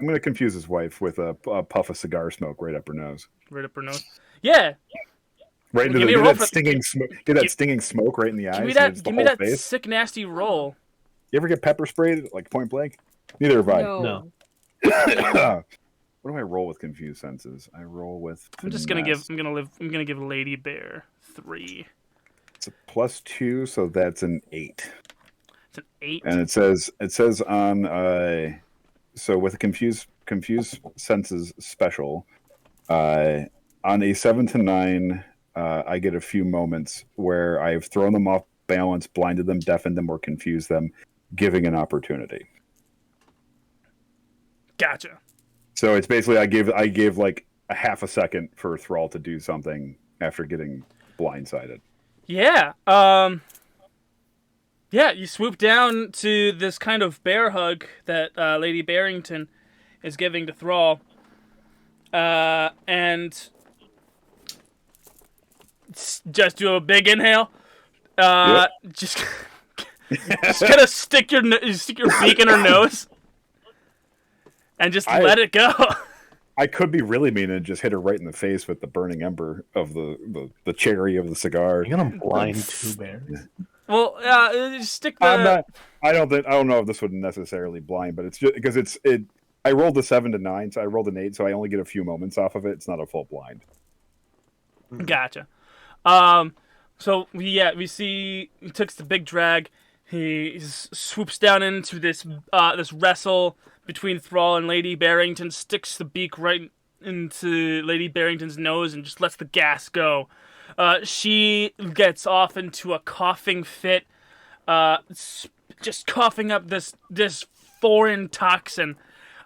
gonna confuse his wife with a puff of cigar smoke right up her nose. Right up her nose. Yeah. Right into Give me a get roll that for- stinging smoke. Get that stinging smoke right in the eyes. Give me and it's that. the Give me whole that face. sick, nasty roll. You ever get pepper sprayed like point blank? Neither have I. No. No. What do I roll with confused senses? I roll with. I'm just gonna give. finesse. I'm gonna give Lady Bear 3. It's a +2, so that's an 8. It's an 8. And it says on so with a confused senses special, on a 7 to 9, I get a few moments where I've thrown them off balance, blinded them, deafened them, or confused them, giving an opportunity. Gotcha. So it's basically I gave like a half a second for Thrall to do something after getting blindsided. Yeah. Yeah, you swoop down to this kind of bear hug that Lady Barrington is giving to Thrall. And just do a big inhale. Yep. Just kind of stick your beak in her nose. And just let it go. I could be really mean and just hit her right in the face with the burning ember of the cherry of the cigar. You're gonna blind two bears. Well, stick the. I don't know if this would necessarily blind, but it's just because it. I rolled a 7 to 9, so I rolled an 8, so I only get a few moments off of it. It's not a full blind. Gotcha. So we see he takes the big drag. He swoops down into this wrestle between Thrall and Lady Barrington, sticks the beak right into Lady Barrington's nose, and just lets the gas go. She gets off into a coughing fit, just coughing up this foreign toxin.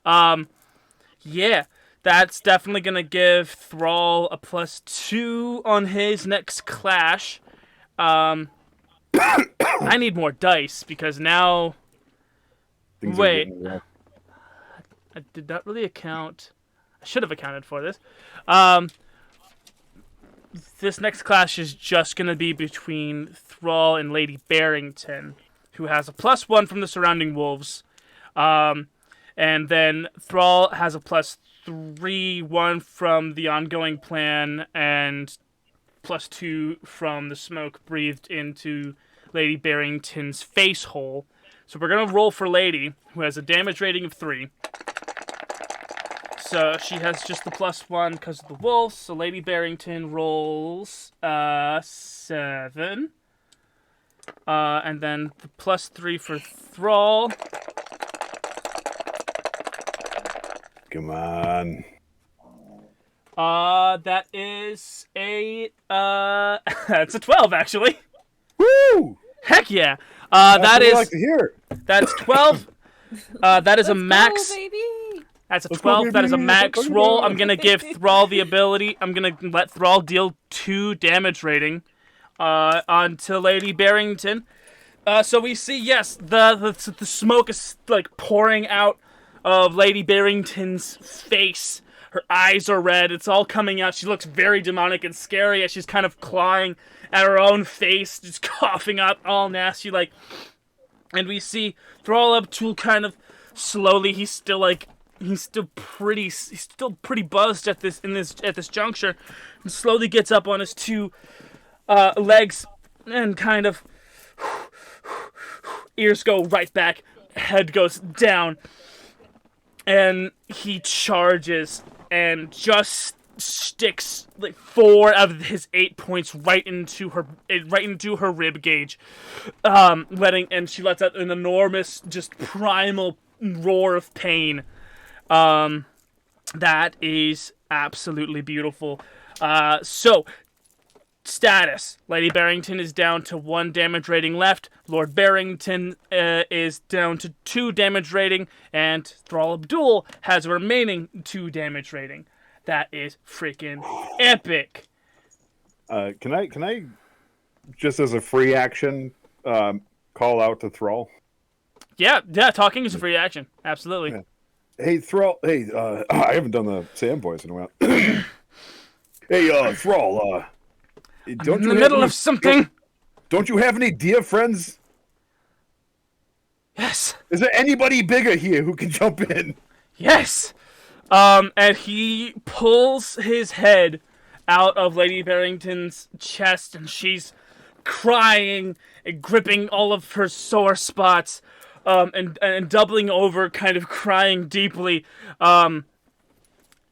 Yeah, that's definitely gonna give Thrall a +2 on his next clash. I need more dice because now. Wait, I did not really account. I should have accounted for this. This next clash is just gonna be between Thrall and Lady Barrington, who has a +1 from the surrounding wolves. And then Thrall has a +3/1 from the ongoing plan, and +2 from the smoke breathed into Lady Barrington's face hole. So we're gonna roll for Lady, who has a damage rating of 3. So she has just the +1 because of the wolves. So Lady Barrington rolls 7. And then the +3 for Thrall. Come on. That is a that's a 12 actually. Woo! Heck yeah. That's That what I is like to hear. that's 12. That is a Let's max. go, baby. That's a Let's go, 12. That is a baby. max Let's go. roll. I'm gonna give Thrall the ability. I'm gonna let Thrall deal 2 damage rating onto Lady Barrington. So we see, yes, the smoke is like pouring out of Lady Barrington's face. Her eyes are red. It's all coming out. She looks very demonic and scary as she's kind of clawing at her own face, just coughing up all nasty, like. And we see Thrall up to kind of slowly. He's still pretty buzzed at this juncture, and slowly gets up on his 2 legs and kind of ears go right back, head goes down, and he charges and just sticks like 4 of his 8 points right into her rib gauge, and she lets out an enormous, just primal roar of pain. That is absolutely beautiful. So status: Lady Barrington is down to 1 damage rating left. Lord Barrington is down to 2 damage rating, and Thrall Abdul has a remaining 2 damage rating. That is freaking epic. Can I just as a free action call out to Thrall? Yeah, talking is a free action. Absolutely. Yeah. Hey, Thrall. Hey, I haven't done the Sam voice in a while. Hey, Thrall. I'm in the middle of something. Don't you have any dear friends? Yes. Is there anybody bigger here who can jump in? Yes. And he pulls his head out of Lady Barrington's chest, and she's crying and gripping all of her sore spots, and doubling over, kind of crying deeply.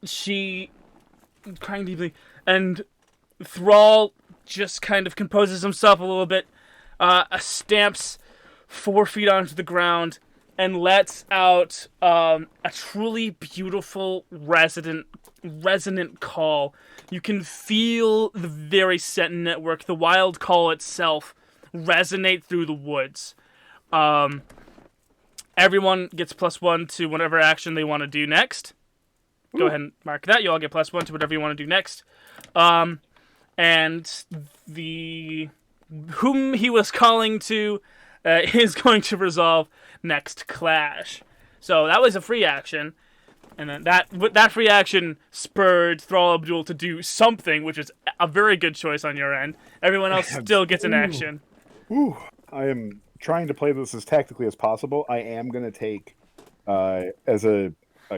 She crying deeply, and Thrall just kind of composes himself a little bit, stamps 4 feet onto the ground, and lets out a truly beautiful resonant call. You can feel the very set network, the wild call itself, resonate through the woods. Everyone gets +1 to whatever action they want to do next. Go ahead and mark that. You all get +1 to whatever you want to do next. And whom he was calling to is going to resolve next clash. So that was a free action. And then that free action spurred Thrall Abdul to do something, which is a very good choice on your end. Everyone else still gets an action. Ooh, I am trying to play this as tactically as possible. I am going to take, as a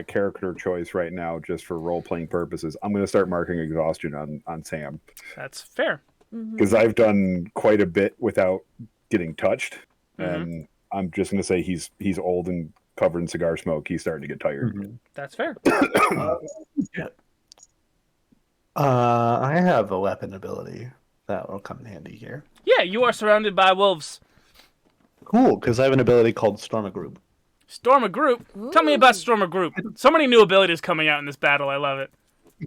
character choice right now, just for role-playing purposes, I'm going to start marking exhaustion on Sam. That's fair. Because I've done quite a bit without getting touched. And I'm just going to say he's old and covered in cigar smoke. He's starting to get tired. That's fair. I have a weapon ability that will come in handy here. Yeah, you are surrounded by wolves. Cool, because I have an ability called Storm a Group. Storm a Group? Tell me about Storm a Group. So many new abilities coming out in this battle. I love it.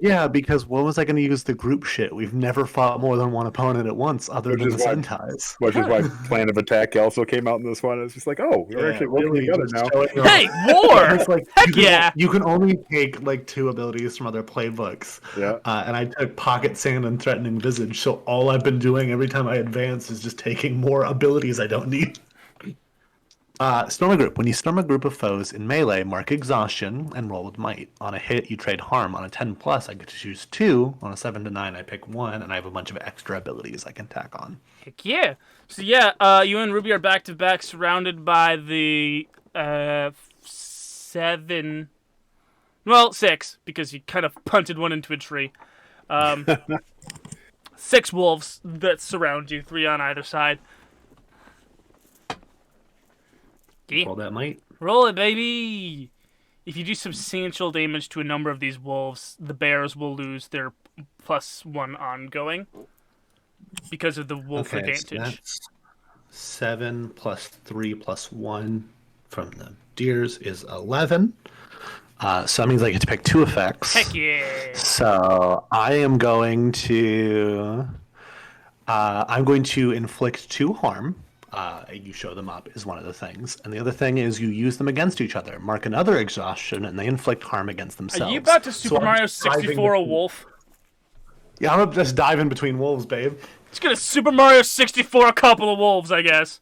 Yeah, because what was I going to use the group shit? We've never fought more than one opponent at once, other than the Sentais. Which is why Plan of Attack also came out in this one. It's just like, oh, we're actually working together now. Hey, war! It's like, Heck yeah! You can only take like 2 abilities from other playbooks. Yeah. And I took Pocket Sand and Threatening Visage, so all I've been doing every time I advance is just taking more abilities I don't need. Storm a Group. When you storm a group of foes in melee, mark Exhaustion and roll with Might. On a hit, you trade Harm. On a 10+, I get to choose 2. On a 7 to 9, I pick 1, and I have a bunch of extra abilities I can tack on. Heck yeah. So yeah, you and Ruby are back-to-back, surrounded by the 7... Well, 6, because you kind of punted one into a tree. 6 wolves that surround you, 3 on either side. Roll that Might. Roll it, baby! If you do substantial damage to a number of these wolves, the bears will lose their +1 ongoing because of the wolf advantage. So that's 7 plus 3 plus 1 from the deers is 11. So that means I get to pick 2 effects. Heck yeah! So I am going to... I'm going to inflict 2 harm. You show them up is one of the things. And the other thing is you use them against each other. Mark another exhaustion, and they inflict harm against themselves. Are you about to Super Mario 64 a wolf? Yeah, I'm just diving between wolves, babe. It's gonna Super Mario 64 a couple of wolves, I guess.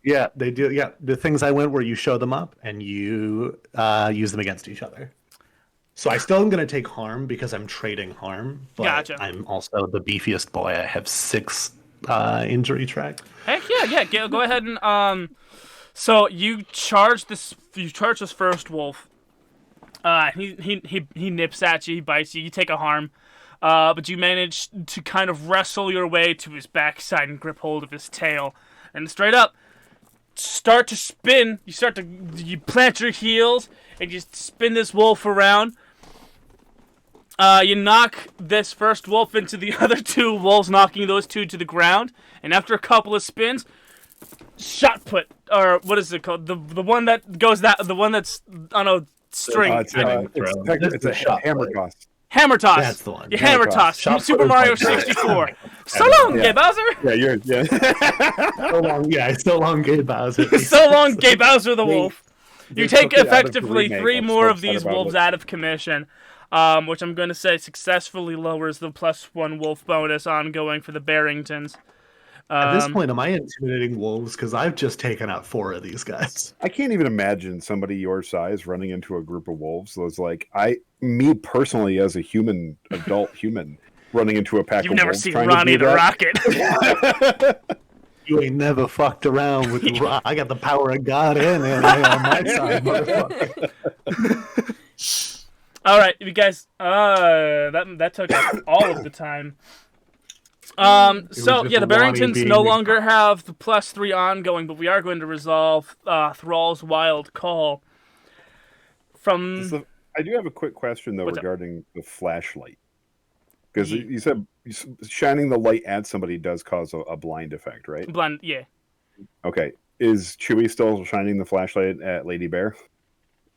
Yeah, they do. Yeah, the things I went where you show them up, and you use them against each other. So I still am going to take harm because I'm trading harm. But Gotcha. I'm also the beefiest boy. I have 6 injury track. Heck yeah. Go ahead and so you charge this first wolf. He nips at you, he bites you, you take a harm. But you manage to kind of wrestle your way to his backside and grip hold of his tail. And straight up start to spin. You plant your heels and you spin this wolf around. You knock this first wolf into the other 2 wolves, knocking those 2 to the ground. And after a couple of spins, shot put, or what is it called? The one that goes the one that's on a string. It's a hammer toss. Hammer toss. That's the one. Yeah, hammer toss. Super Mario 64. So long, Gay Bowser. Yeah. So long, so long, Gay Bowser. So long, Gay Bowser the wolf. You take effectively 3 more of these wolves out of commission. Which I'm going to say successfully lowers the +1 wolf bonus ongoing for the Barringtons. At this point, am I intimidating wolves? Because I've just taken out 4 of these guys. I can't even imagine somebody your size running into a group of wolves. So it's like, me personally, as a adult human, running into a pack of wolves. You've never seen Ronnie the Rocket. You ain't never fucked around with the I got the power of God in it. On my side, motherfucker. All right, you guys. That took up all of the time. So yeah, the Barringtons no longer have the +3 ongoing, but we are going to resolve Thrall's Wild Call. From I do have a quick question though regarding the flashlight, because you said shining the light at somebody does cause a blind effect, right? Blind, yeah. Okay, is Chewie still shining the flashlight at Lady Bear?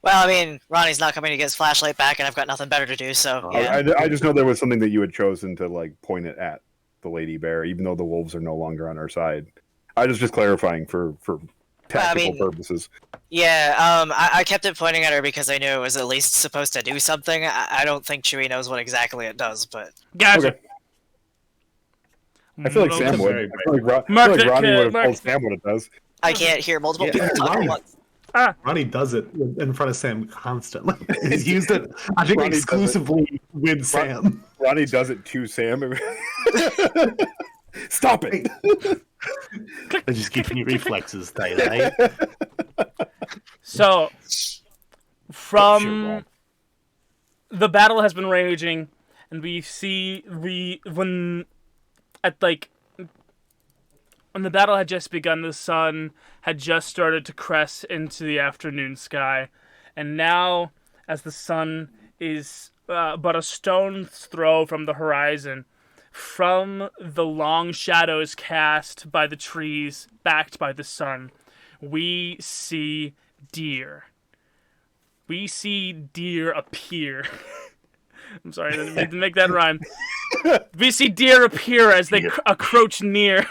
Well, I mean, Ronnie's not coming to get his flashlight back, and I've got nothing better to do, so yeah. I just know there was something that you had chosen to like point it at the Lady Bear, even though the wolves are no longer on our side. I was just clarifying for tactical purposes. Yeah, I kept it pointing at her because I knew it was at least supposed to do something. I don't think Chewie knows what exactly it does, but... Gotcha. Okay. I feel like Sam would. I feel like Ronnie would have told Sam what it does. I can't hear multiple Yeah, people talk at Ronnie. once. Ronnie does it in front of Sam constantly. He's used it, I think, Ronnie does it. exclusively with Sam. Ronnie does it to Sam. Stop it! They're just keeping your reflexes tight, right? So, from Sure, the battle has been raging, and we see when the battle had just begun, the sun had just started to crest into the afternoon sky, and now, as the sun is but a stone's throw from the horizon, from the long shadows cast by the trees, backed by the sun, we see deer. We see deer appear. I'm sorry, I didn't mean to make that rhyme. We see deer appear as they approach near,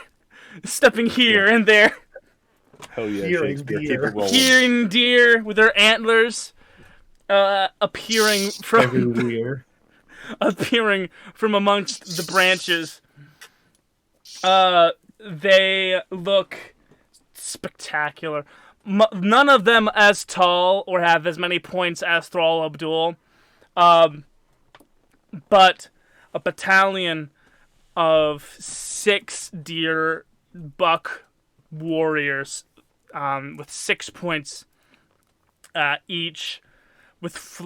stepping here and there. Hell yeah, Hearing Shakespeare, keep deer. it rolling. Hearing deer with their antlers appearing from Everywhere. appearing from amongst the branches. They look spectacular. None of them as tall or have as many points as Thrall Abdul. But a battalion of 6 deer buck warriors with 6 points each, with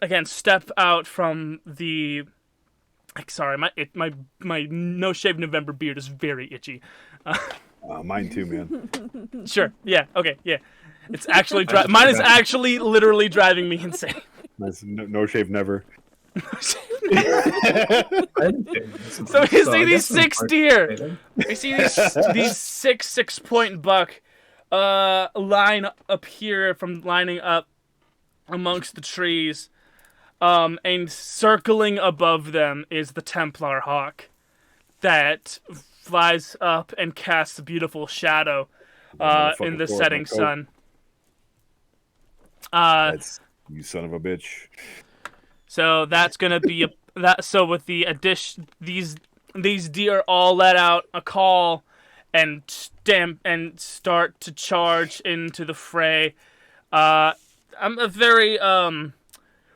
again, step out from the. Sorry, my no shave November beard is very itchy. Mine too, man. Sure. Yeah. Okay. Yeah. It's actually mine is actually literally driving me insane. That's no shave never. So we see these 6 deer. We see these 6-point buck line up here from lining up amongst the trees. And circling above them is the Templar hawk that flies up and casts a beautiful shadow in the setting sun. That's you son of a bitch. So that's gonna be so with the addition, these deer all let out a call and start to charge into the fray. I'm a very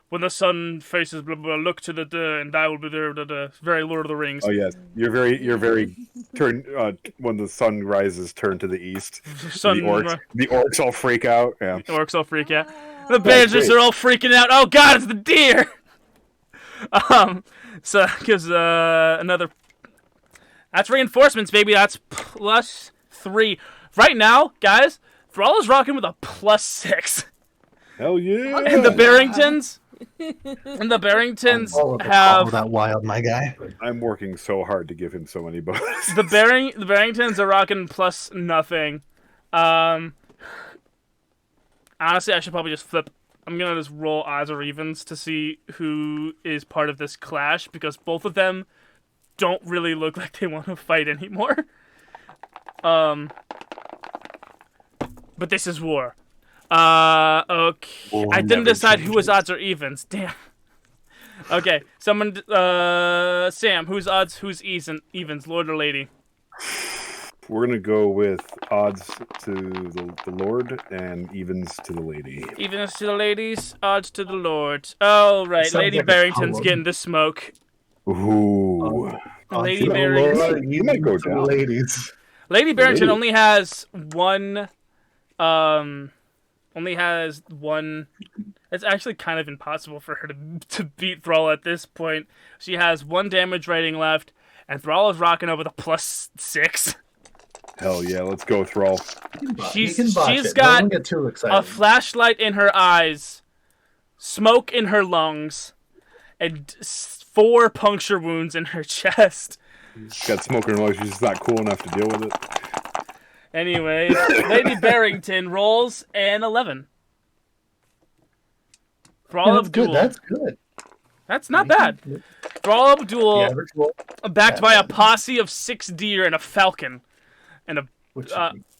when the sun faces blah, blah, look to the and I will be there. Very Lord of the Rings. Oh yes, you're very turn when the sun rises. Turn to the east. Sun, the orcs all freak out. Yeah. The orcs all freak out. The badgers are all freaking out. Oh God, it's the deer! So that gives another. That's reinforcements, baby. That's +3. Right now, guys, Thrall is rocking with a +6. Hell yeah! And the Barringtons. Have that wild, my guy. I'm working so hard to give him so many bonuses. the Barringtons are rocking +0. Honestly, I should probably just flip. I'm gonna just roll odds or evens to see who is part of this clash, because both of them don't really look like they want to fight anymore. But this is war. Okay. I didn't decide who was odds or evens. Damn. Okay, someone. Sam, who's odds? Who's evens? Lord or lady? We're gonna go with odds to the Lord and evens to the lady. Evens to the ladies, odds to the lords. Oh right, Sounds Lady like a Barrington's poem. getting the smoke. Ooh. Lady Onto the Barrington. Lord, You might go to the down. ladies. Lady Barrington Lady. only has one. It's actually kind of impossible for her to beat Thrall at this point. She has 1 damage rating left, and Thrall is rocking up with a +6. Hell yeah, let's go, Thrall. She's Don't got get too excited. a flashlight in her eyes, smoke in her lungs, and 4 puncture wounds in her chest. She's got smoke in her lungs. She's just not cool enough to deal with it. Anyway, Lady Barrington rolls an 11. Thrall That's good. Abdul. That's good. That's not bad. Thrall Abdul, The average roll, backed by a posse of 6 deer and a falcon, and which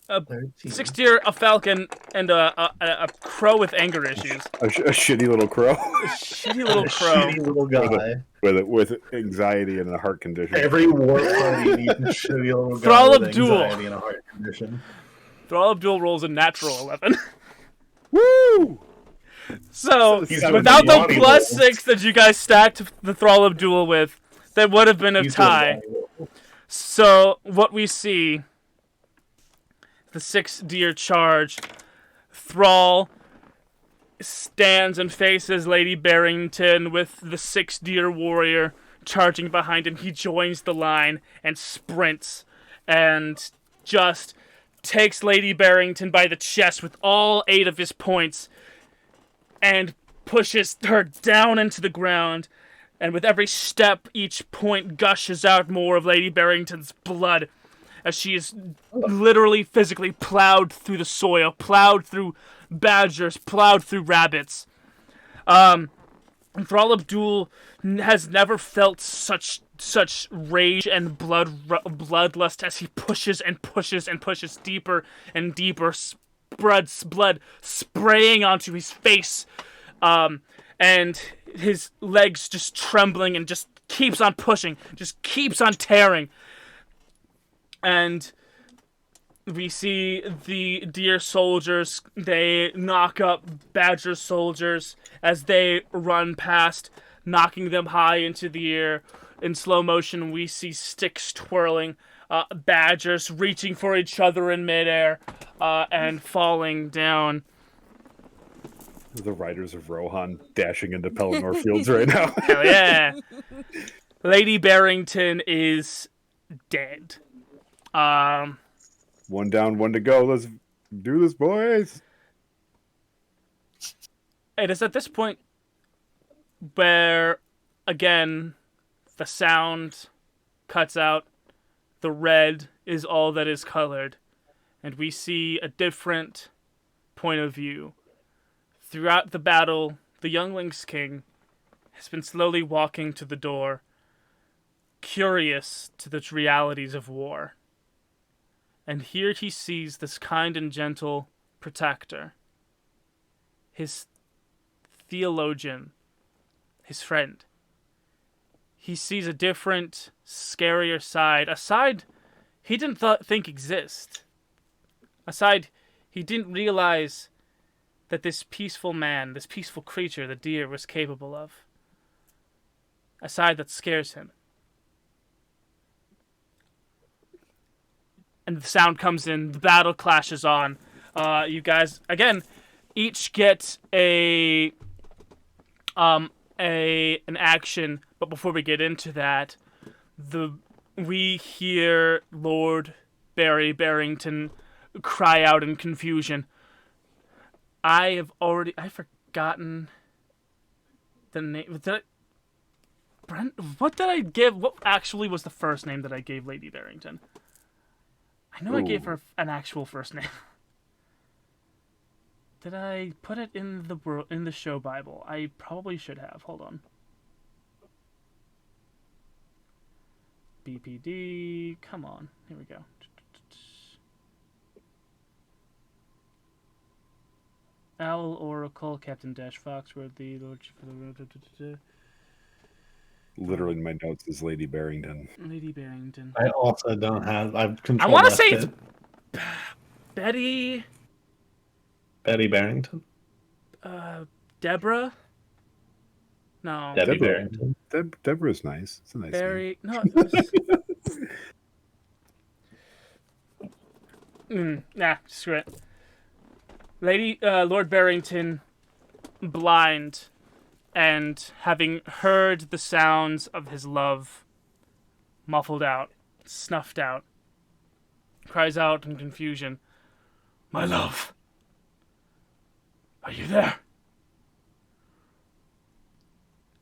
13. 6 deer, a falcon, and a crow with anger issues. A shitty little crow Shitty little A crow. shitty little guy. with anxiety and a heart condition. Every war party needs a shitty little guy Thrall with Abdul. anxiety and a heart condition. Thrall Abdul rolls a natural 11. Woo! So, He's having without the Lonnie plus rolls. 6 that you guys stacked the Thrall Abdul with, that would have been a He's doing tie. Lonnie rolls. So, what we see, the 6 deer charge, Thrall stands and faces Lady Barrington with the 6 deer warrior charging behind him. He joins the line and sprints and just takes Lady Barrington by the chest with all 8 of his points and pushes her down into the ground. And with every step, each point gushes out more of Lady Barrington's blood as she is literally physically plowed through the soil, plowed through badgers, plowed through rabbits. Thrall Abdul has never felt such rage and bloodlust as he pushes and pushes and pushes deeper and deeper, spreads blood spraying onto his face, and his legs just trembling, and just keeps on pushing, just keeps on tearing. And we see the deer soldiers, they knock up badger soldiers as they run past, knocking them high into the air. In slow motion, we see sticks twirling, badgers reaching for each other in midair, and falling down. The riders of Rohan dashing into Pelennor Fields right now. Hell yeah! Lady Barrington is dead. One down, one to go. Let's do this, boys. It is at this point where, again, the sound cuts out. The red is all that is colored. And we see a different point of view. Throughout the battle, the Younglings King has been slowly walking to the door, curious to the realities of war. And here he sees this kind and gentle protector, his theologian, his friend. He sees a different, scarier side, a side he didn't think exist. A side he didn't realize that this peaceful man, this peaceful creature, the deer, was capable of. A side that scares him. And the sound comes in, the battle clashes on. You guys, again, each get an action, but before we get into that, we hear Lord Barrington cry out in confusion. I've forgotten the name. What did I give? What actually was the first name that I gave Lady Barrington? I know I gave her an actual first name. Did I put it in the show Bible? I probably should have. Hold on. BPD. Come on. Here we go. Owl, Oracle, Captain Dash, Foxworthy, Lord. Literally, my notes is Lady Barrington. Lady Barrington. I also don't have. I've I controlled. want to say it's Betty. Betty Barrington. Deborah. No. Debbie Deborah. Barrington. Deborah's nice. It's a nice name. Barry. No. Nah, screw it. Lord Barrington, blind, and having heard the sounds of his love, muffled out, snuffed out, cries out in confusion, "My love, are you there?"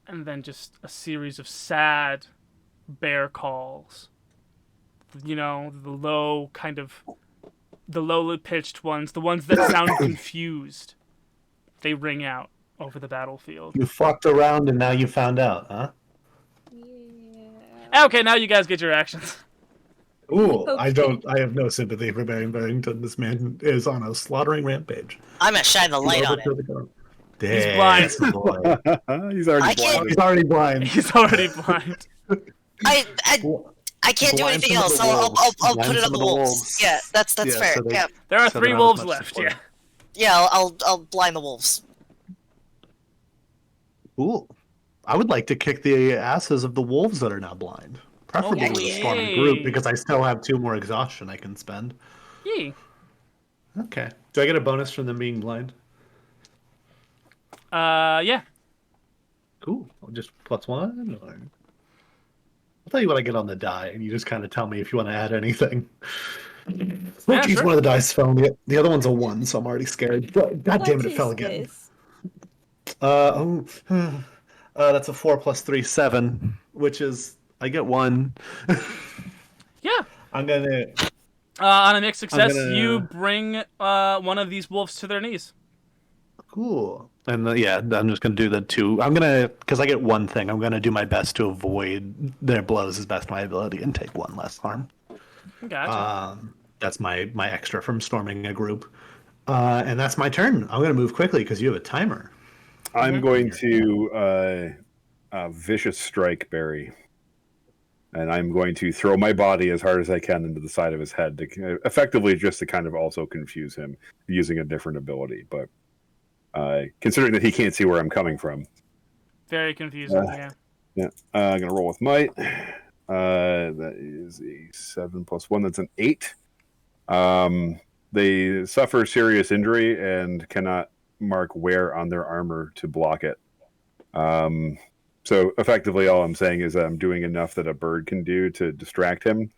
And then just a series of sad bear calls. You know, the low pitched ones, the ones that sound confused. They ring out over the battlefield. You fucked around and now you found out, huh? Yeah. Okay, now you guys get your actions. Ooh, Okay. I have no sympathy for Baron Barrington. This man is on a slaughtering rampage. I'm gonna shine the light on it. He's blind. That's the boy. He's already I can't- blinded. He's already blind. He's already blind. I can't do Blind anything some of else. the I'll wolves. I'll Blind put it on some the of the wolves. wolves. Yeah, that's Yeah, fair. so they- Yeah, There are So 3 they don't have wolves much left. support. Yeah. yeah. I'll blind the wolves. Cool. I would like to kick the asses of the wolves that are now blind. Preferably Heck with a yeah. stormy group because I still have 2 more exhaustion I can spend. Yee. Okay. Do I get a bonus from them being blind? Yeah. Cool. Just +1 or I'll tell you what I get on the die, and you just kind of tell me if you want to add anything. Yeah, Geez, sure. one of the dice fell. The other one's a 1, so I'm already scared. God damn it, it fell again. This? That's a 4 + 3, 7, which is I get 1. Yeah. I'm gonna. On a mixed success, gonna- you bring one of these wolves to their knees. Cool. And yeah, I'm just gonna do the 2. I'm gonna because I get 1 thing. I'm gonna do my best to avoid their blows as best my ability and take 1 less harm. Gotcha. That's my extra from storming a group. And that's my turn. I'm gonna move quickly because you have a timer. I'm going to vicious strike Barry, and I'm going to throw my body as hard as I can into the side of his head, to effectively just to kind of also confuse him using a different ability. But considering that he can't see where I'm coming from, Very confusing. Yeah. I'm going to roll with might. That is a 7 + 1. That's an 8. They suffer serious injury and cannot mark wear on their armor to block it. So effectively, all I'm saying is that I'm doing enough that a bird can do to distract him.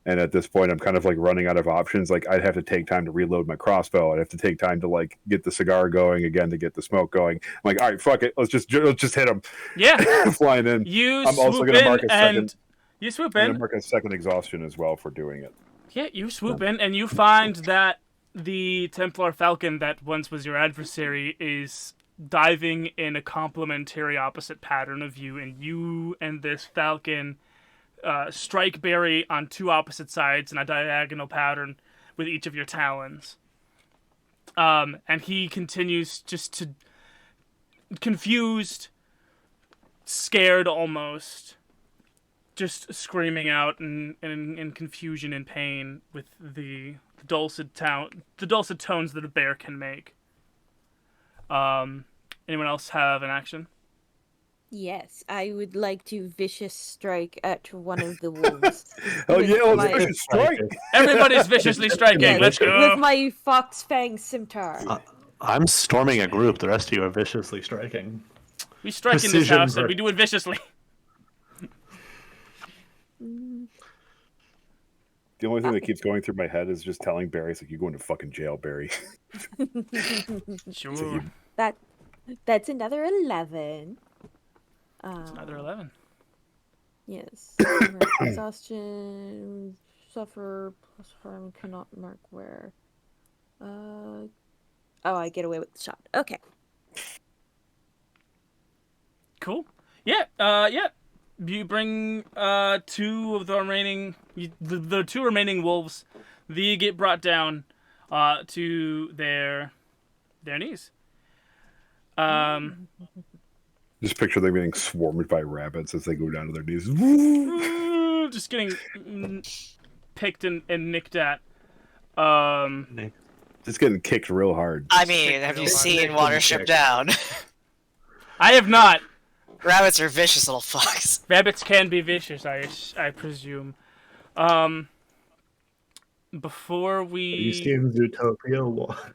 And at this point, I'm kind of like running out of options. Like I'd have to take time to reload my crossbow. I'd have to take time to like get the cigar going again to get the smoke going. I'm like, all right, fuck it, let's just hit him. Yeah. Flying in. You I'm also swoop gonna in mark a second. and you swoop I'm going to in. mark a second exhaustion as well for doing it. Yeah, you swoop in and you find that the Templar Falcon that once was your adversary is diving in a complementary opposite pattern of you, and you and this falcon strike Barry on 2 opposite sides in a diagonal pattern with each of your talons. And he continues just to confused, scared almost, just screaming out in confusion and pain with the dulcet tones that a bear can make. Anyone else have an action? Yes, I would like to vicious strike at one of the wolves. Oh With yeah, let's my- vicious strike. Everybody's viciously striking. Yes, Let's go. with my fox fang scimitar. I'm storming a group. The rest of you are viciously striking. We strike in this Precision house and ver- we do it viciously. The only thing that keeps going through my head is just telling Barry, it's like, you're going to fucking jail, Barry. Sure. That's another 11. Another 11. Yes. Exhaustion, suffer, plus harm, cannot mark where. Oh, I get away with the shot. Okay. Cool. Yeah. Yeah. You bring 2 of the remaining, the 2 remaining wolves. They get brought down to their knees. Just picture them getting swarmed by rabbits as they go down to their knees. Just getting picked and nicked at. Just getting kicked real hard. I mean, have you seen Watership Down? I have not. Rabbits are vicious little fucks. Rabbits can be vicious, I presume. Before we... You seen Zootopia?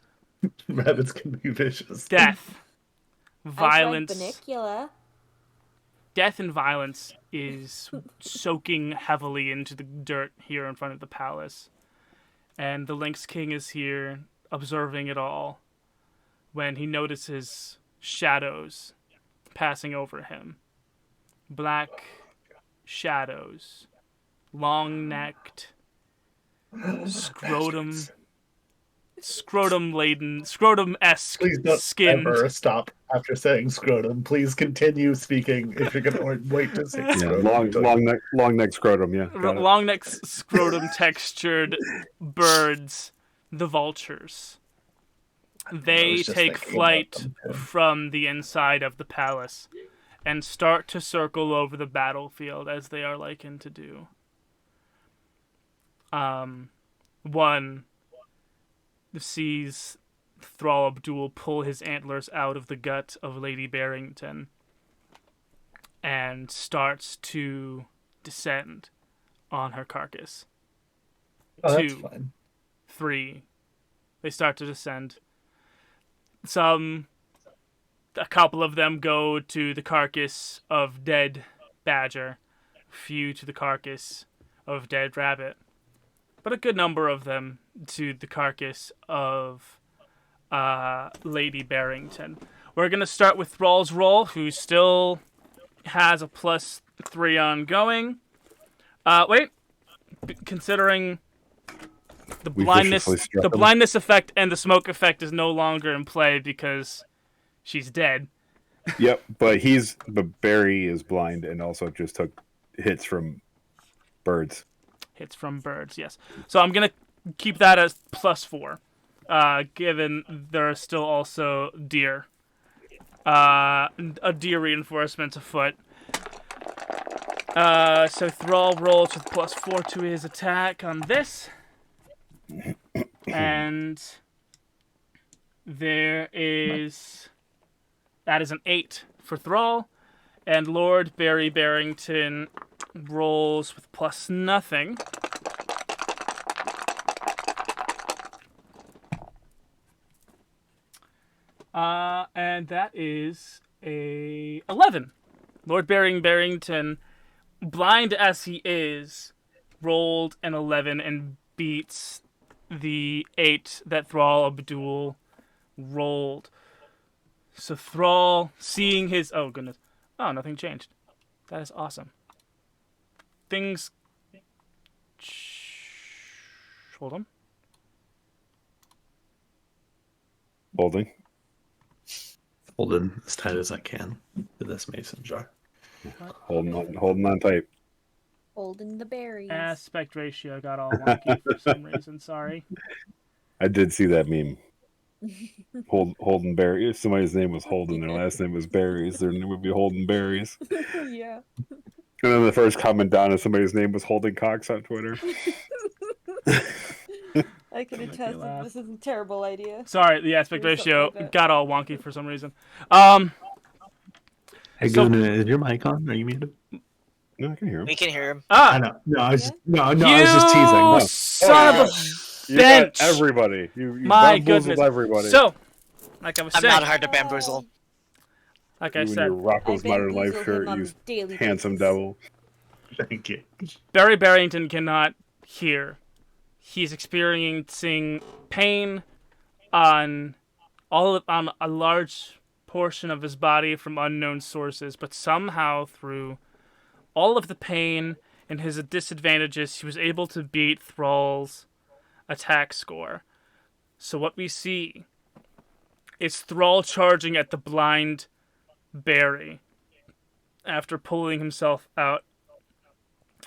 Rabbits can be vicious. Death. I Violence. tried Bunnicula. Death and violence is soaking heavily into the dirt here in front of the palace. And the Lynx King is here, observing it all, when he notices shadows passing over him. Black shadows. Long-necked. Scrotum. scrotum-esque Please don't skinned. ever stop after saying scrotum. Please continue speaking if you're gonna or wait to say Yeah, scrotum. long neck scrotum. Yeah, got it. Long neck scrotum textured birds, the vultures. They just take thinking about flight them, too. from the inside of the palace and start to circle over the battlefield as they are likened to do. One sees Thrall Abdul pull his antlers out of the gut of Lady Barrington and starts to descend on her carcass. Oh, that's 2, fine. 3, they start to descend. A couple of them go to the carcass of dead badger, a few to the carcass of dead rabbit, but a good number of them to the carcass of Lady Barrington. We're going to start with Thrall's roll, who still has a +3 ongoing. Considering the blindness effect and the smoke effect is no longer in play because she's dead. Yep, but Barry is blind and also just took hits from birds. Hits from birds, yes. So I'm gonna keep that as +4, given there are still also deer. A deer reinforcement afoot. So Thrall rolls with +4 to his attack on this. And that is an 8 for Thrall. And Lord Barry Barrington rolls with +0. And that is a 11. Lord Barrington, blind as he is, rolled an 11 and beats the 8 that Thrall Abdul rolled. So Thrall, seeing his... Oh, goodness. Oh, nothing changed. That is awesome. Things... Hold on. Holding As tight as I can to this mason jar. holding on tight. Holding the berries. Aspect ratio got all wonky for some reason. Sorry. I did see that meme. Holden Berry. If somebody's name was Holden, their last name was Berries, their name would be Holden Berries. Yeah. And then the first comment down is somebody's name was Holding Cox on Twitter. I can attest that this is a terrible idea. Sorry, the aspect Or something ratio like that. got all wonky for some reason. Hey, So- Goon, is your mic on? Are you muted? No, I can hear him. We can hear him. I know. No, I was Yeah? just, no, I was just teasing. You No. son of a You bench! got everybody. You My bamboozled goodness. everybody. So, like I was I'm saying, not hard to bamboozle. like you I and said, your Rocco's I Modern Life bamboozle shirt, him on you a daily handsome basis. devil. Thank you. Barry Barrington cannot hear. He's experiencing pain on a large portion of his body from unknown sources, but somehow through all of the pain and his disadvantages, he was able to beat Thrall's attack score. So what we see is Thrall charging at the blind Barry after pulling himself out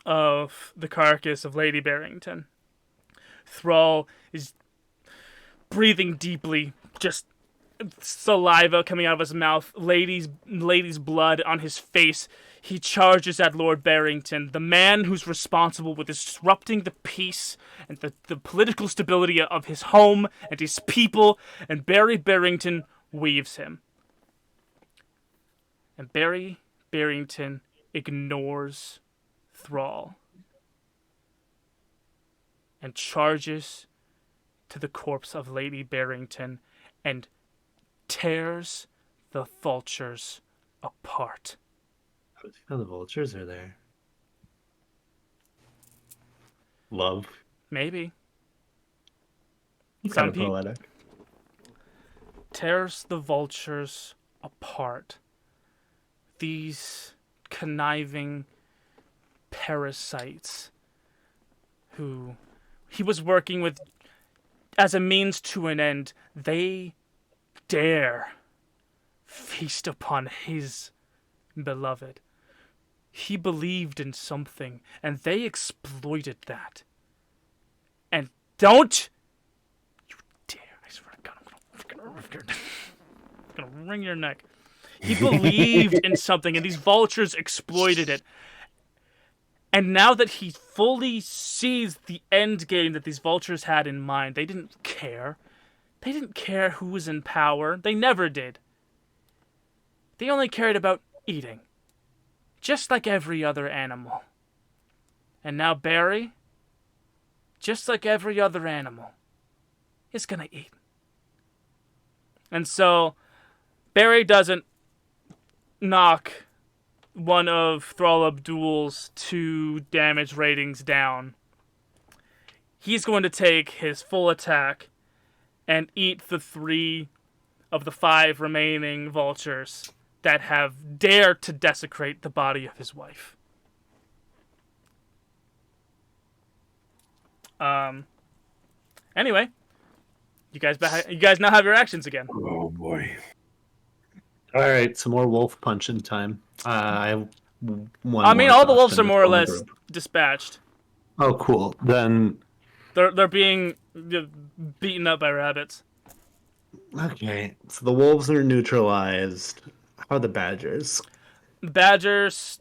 of the carcass of Lady Barrington. Thrall is breathing deeply, just saliva coming out of his mouth, lady's blood on his face. He charges at Lord Barrington, the man who's responsible with disrupting the peace and the political stability of his home and his people, and Barry Barrington weaves him. And Barry Barrington ignores Thrall and charges to the corpse of Lady Barrington and tears the vultures apart. How does he know the vultures are there? Love. Maybe. Kind Some of people poetic. tears the vultures apart. These conniving parasites who he was working with as a means to an end, they dare feast upon his beloved. He believed in something, and they exploited that. And don't you dare! I swear to God, I'm gonna wring your neck. He believed in something, and these vultures exploited it. And now that he fully sees the end game that these vultures had in mind, they didn't care. They didn't care who was in power. They never did. They only cared about eating. Just like every other animal. And now Barry, just like every other animal, is gonna eat. And so, Barry doesn't knock one of Thrall Abdul's 2 damage ratings down. He's going to take his full attack and eat the 3 of the 5 remaining vultures that have dared to desecrate the body of his wife. Anyway, you guys now have your actions again. Oh boy. All right, some more wolf punching time. I have one. I mean, more all the wolves are question more or from the less group. dispatched. Oh, cool. Then They're being beaten up by rabbits. okay, so the wolves are neutralized. How are the badgers? Badgers,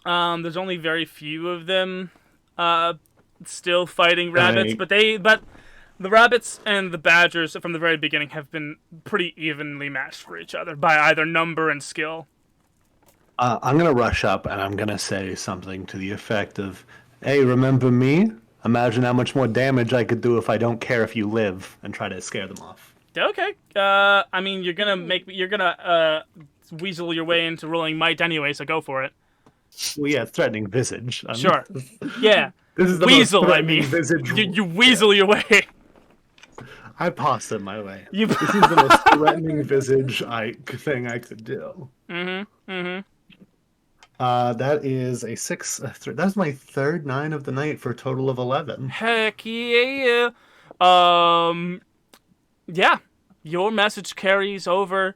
there's only very few of them still fighting rabbits, but the rabbits and the badgers from the very beginning have been pretty evenly matched for each other by either number and skill. I'm gonna rush up and I'm gonna say something to the effect of, "Hey, remember me? Imagine how much more damage I could do if I don't care if you live," and try to scare them off. Okay. I mean, you're gonna weasel your way into rolling might anyway, so go for it. Well, yeah, threatening visage. Sure. Yeah. This is the Weasel, most I threatening mean. visage. You weasel your way. I passed it my way. You. This is the most threatening visage thing I could do. That is a 6. That's my third 9 of the night for a total of 11. Heck yeah. Yeah. Your message carries over.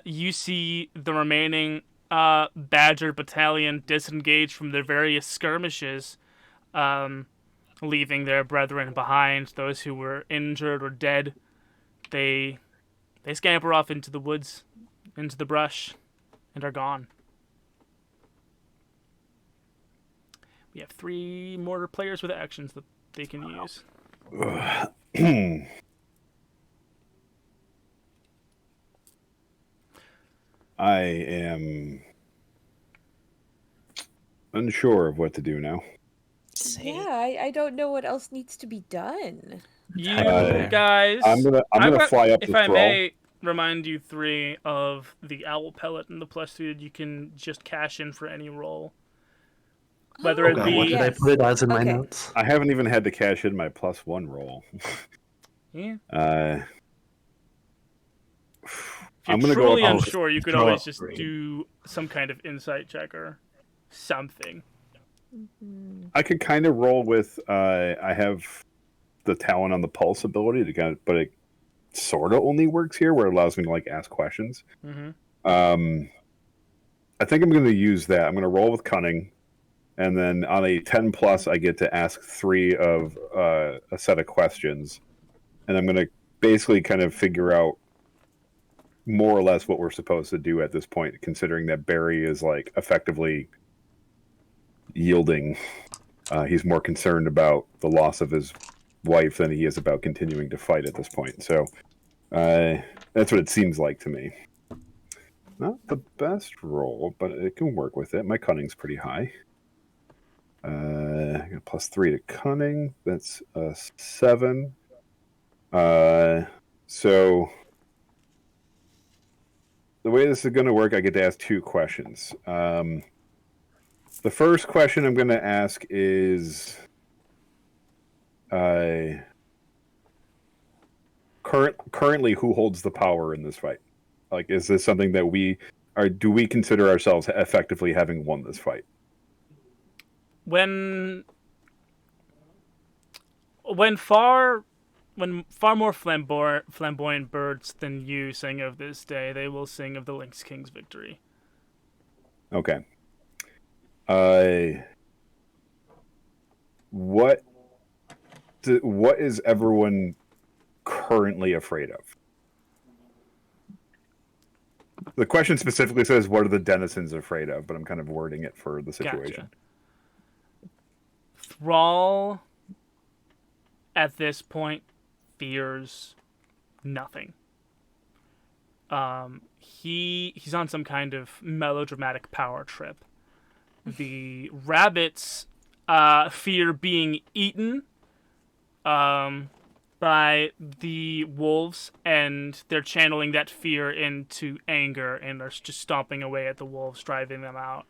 You see the remaining Badger battalion disengage from their various skirmishes, leaving their brethren behind. Those who were injured or dead, they scamper off into the woods, into the brush, and are gone. We have 3 more players with actions that they can use. I am unsure of what to do now. Yeah, I don't know what else needs to be done. You guys, I'm gonna fly up if to I Thrall. may remind you 3 of the owl pellet and the +2 that you can just cash in for any roll. Whether it be What did I put it as in my notes? I haven't even had to cash in my +1 roll. Yeah. If you're I'm gonna truly go. unsure, you could throw always up just 3. do some kind of insight check or something. I could kind of roll with. I have the talent on the pulse ability to kind of, but it sort of only works here where it allows me to like ask questions. I think I'm going to use that. I'm going to roll with cunning, and then on a 10+, I get to ask 3 of a set of questions, and I'm going to basically kind of figure out more or less what we're supposed to do at this point, considering that Barry is like effectively yielding. He's more concerned about the loss of his wife than he is about continuing to fight at this point. So that's what it seems like to me. Not the best roll, but it can work with it. My cunning's pretty high. I got +3 to cunning. That's a 7. So the way this is going to work, I get to ask 2 questions. The first question I'm going to ask is currently who holds the power in this fight? Like, is this something that do we consider ourselves effectively having won this fight? When far when far more flamboyant birds than you sing of this day, they will sing of the Lynx King's victory. Okay. What is everyone currently afraid of? The question specifically says, what are the denizens afraid of? But I'm kind of wording it for the situation. Gotcha. Thrall, at this point, fears nothing. He's on some kind of melodramatic power trip. The rabbits fear being eaten by the wolves, and they're channeling that fear into anger and are just stomping away at the wolves, driving them out.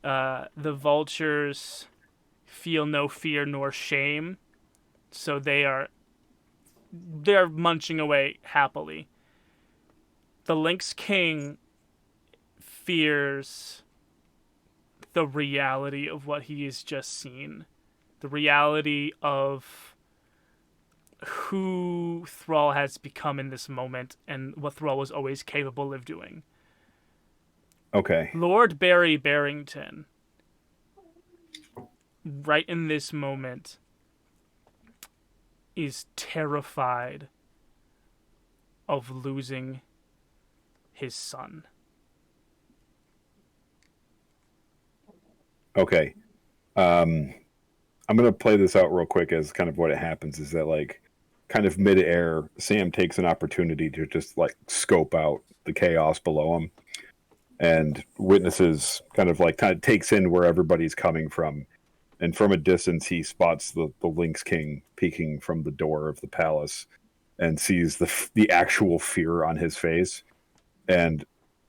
The vultures feel no fear nor shame, so they're munching away happily. The Lynx King fears the reality of what he has just seen, the reality of who Thrall has become in this moment and what Thrall was always capable of doing. Okay. Lord Barry Barrington, right in this moment, is terrified of losing his son. Okay. I'm going to play this out real quick as kind of what it happens is that, like, kind of mid-air, Sam takes an opportunity to just, like, scope out the chaos below him and witnesses kind of takes in where everybody's coming from. And from a distance, he spots the Lynx King peeking from the door of the palace and sees the actual fear on his face. And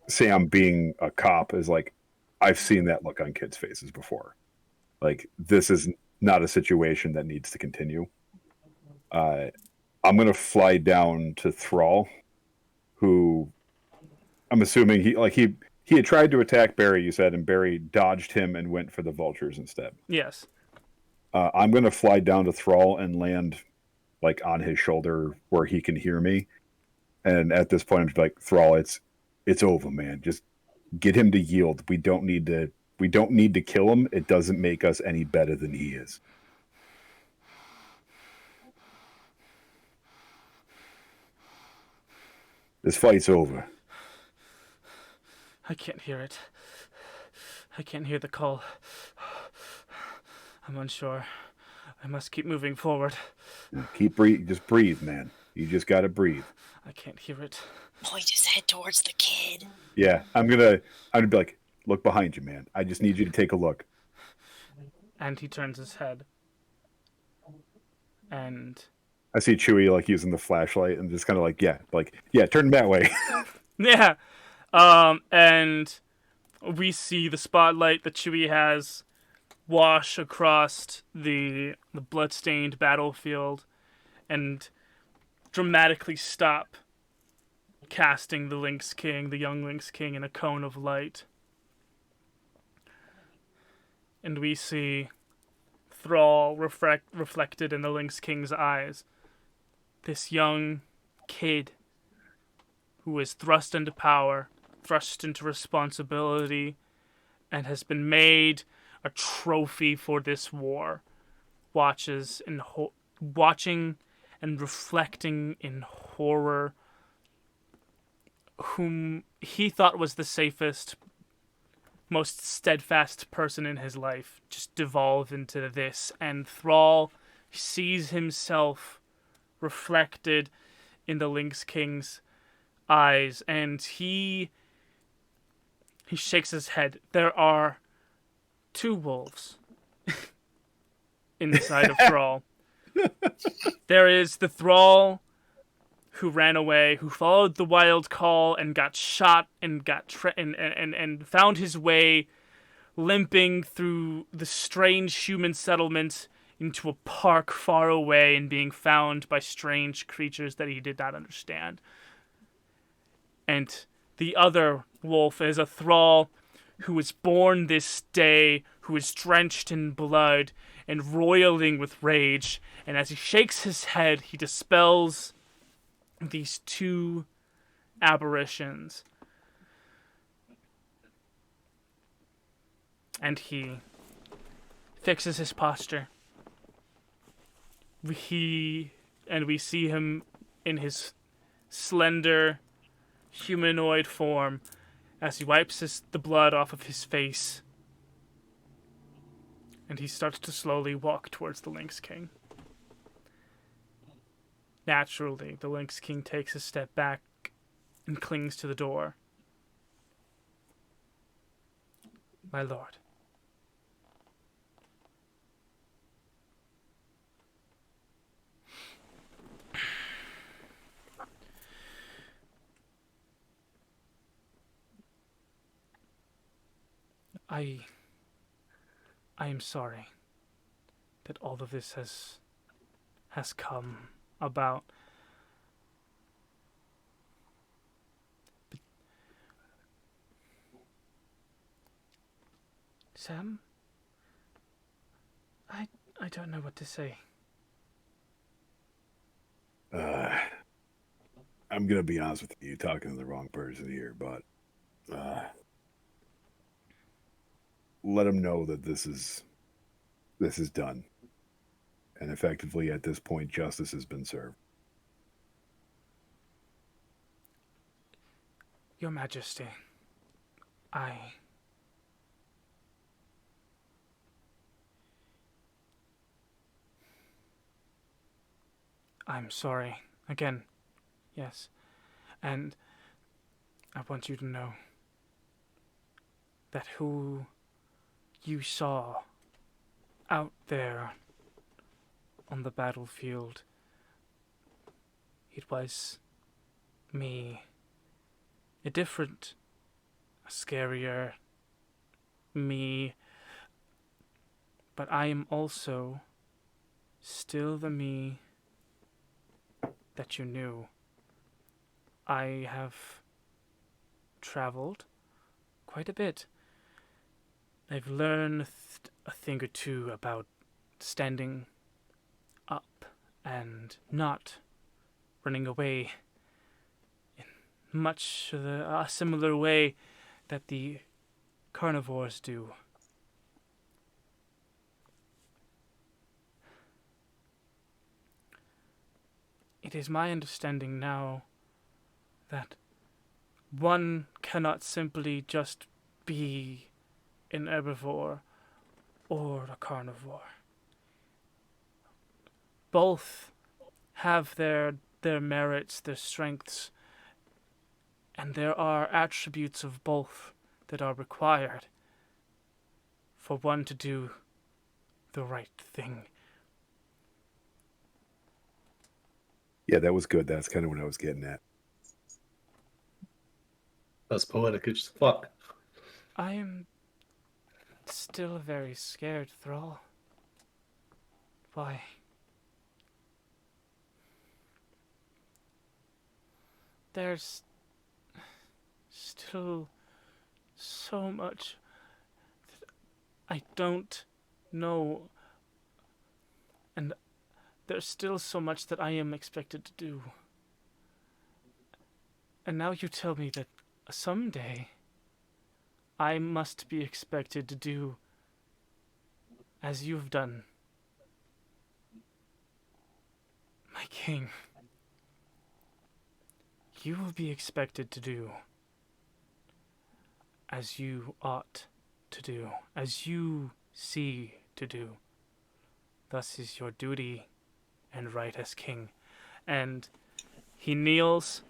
Sam, being a cop, is like, I've seen that look on kids' faces before. Like, this is not a situation that needs to continue. I'm going to fly down to Thrall, who I'm assuming he had tried to attack Barry, you said, and Barry dodged him and went for the vultures instead. Yes. I'm going to fly down to Thrall and land, like, on his shoulder where he can hear me. And at this point, I'm just like, Thrall, it's over, man. Just get him to yield. We don't need to kill him. It doesn't make us any better than he is. This fight's over. I can't hear it. I can't hear the call. I'm unsure. I must keep moving forward. Keep breathe. Just breathe, man. You just gotta breathe. I can't hear it. Point his head towards the kid. Yeah, I'm gonna be like, look behind you, man. I just need you to take a look. And he turns his head. And I see Chewie, like, using the flashlight and just kind of like, yeah, turn that way. yeah. And we see the spotlight that Chewie has wash across the bloodstained battlefield and dramatically stop, casting the Lynx King, the young Lynx King, in a cone of light. And we see Thrall reflected in the Lynx King's eyes. This young kid who is thrust into power, thrust into responsibility, and has been made a trophy for this war, watching and reflecting in horror whom he thought was the safest, most steadfast person in his life just devolve into this. And Thrall sees himself reflected in the Lynx King's eyes, and he shakes his head. There are two wolves inside of Thrall. There is the Thrall who ran away, who followed the wild call and got shot and and found his way limping through the strange human settlement into a park far away and being found by strange creatures that he did not understand. And the other wolf is a Thrall who was born this day, who is drenched in blood, and roiling with rage. And as he shakes his head, he dispels these two apparitions. And he fixes his posture. We see him in his slender humanoid form as he wipes the blood off of his face. And he starts to slowly walk towards the Lynx King. Naturally, the Lynx King takes a step back and clings to the door. My lord. I am sorry that all of this has come about. But Sam, I don't know what to say. I'm gonna be honest with you. You're talking to the wrong person here, but let him know that this is done, and effectively at this point, justice has been served. Your Majesty, I'm sorry. Again, yes. And I want you to know that who you saw out there on the battlefield, it was me. A different, a scarier me. But I am also still the me that you knew. I have traveled quite a bit. I've learned a thing or two about standing up and not running away in much a similar way that the carnivores do. It is my understanding now that one cannot simply just be an herbivore or a carnivore. Both have their merits, their strengths, and there are attributes of both that are required for one to do the right thing. Yeah, that was good. That's kind of what I was getting at. That's poetic as fuck. I am still very scared, Thrall. Why? There's still so much that I don't know, and there's still so much that I am expected to do. And now you tell me that someday I must be expected to do as you've done. My king, you will be expected to do as you ought to do, as you see to do. Thus is your duty and right as king. And he kneels,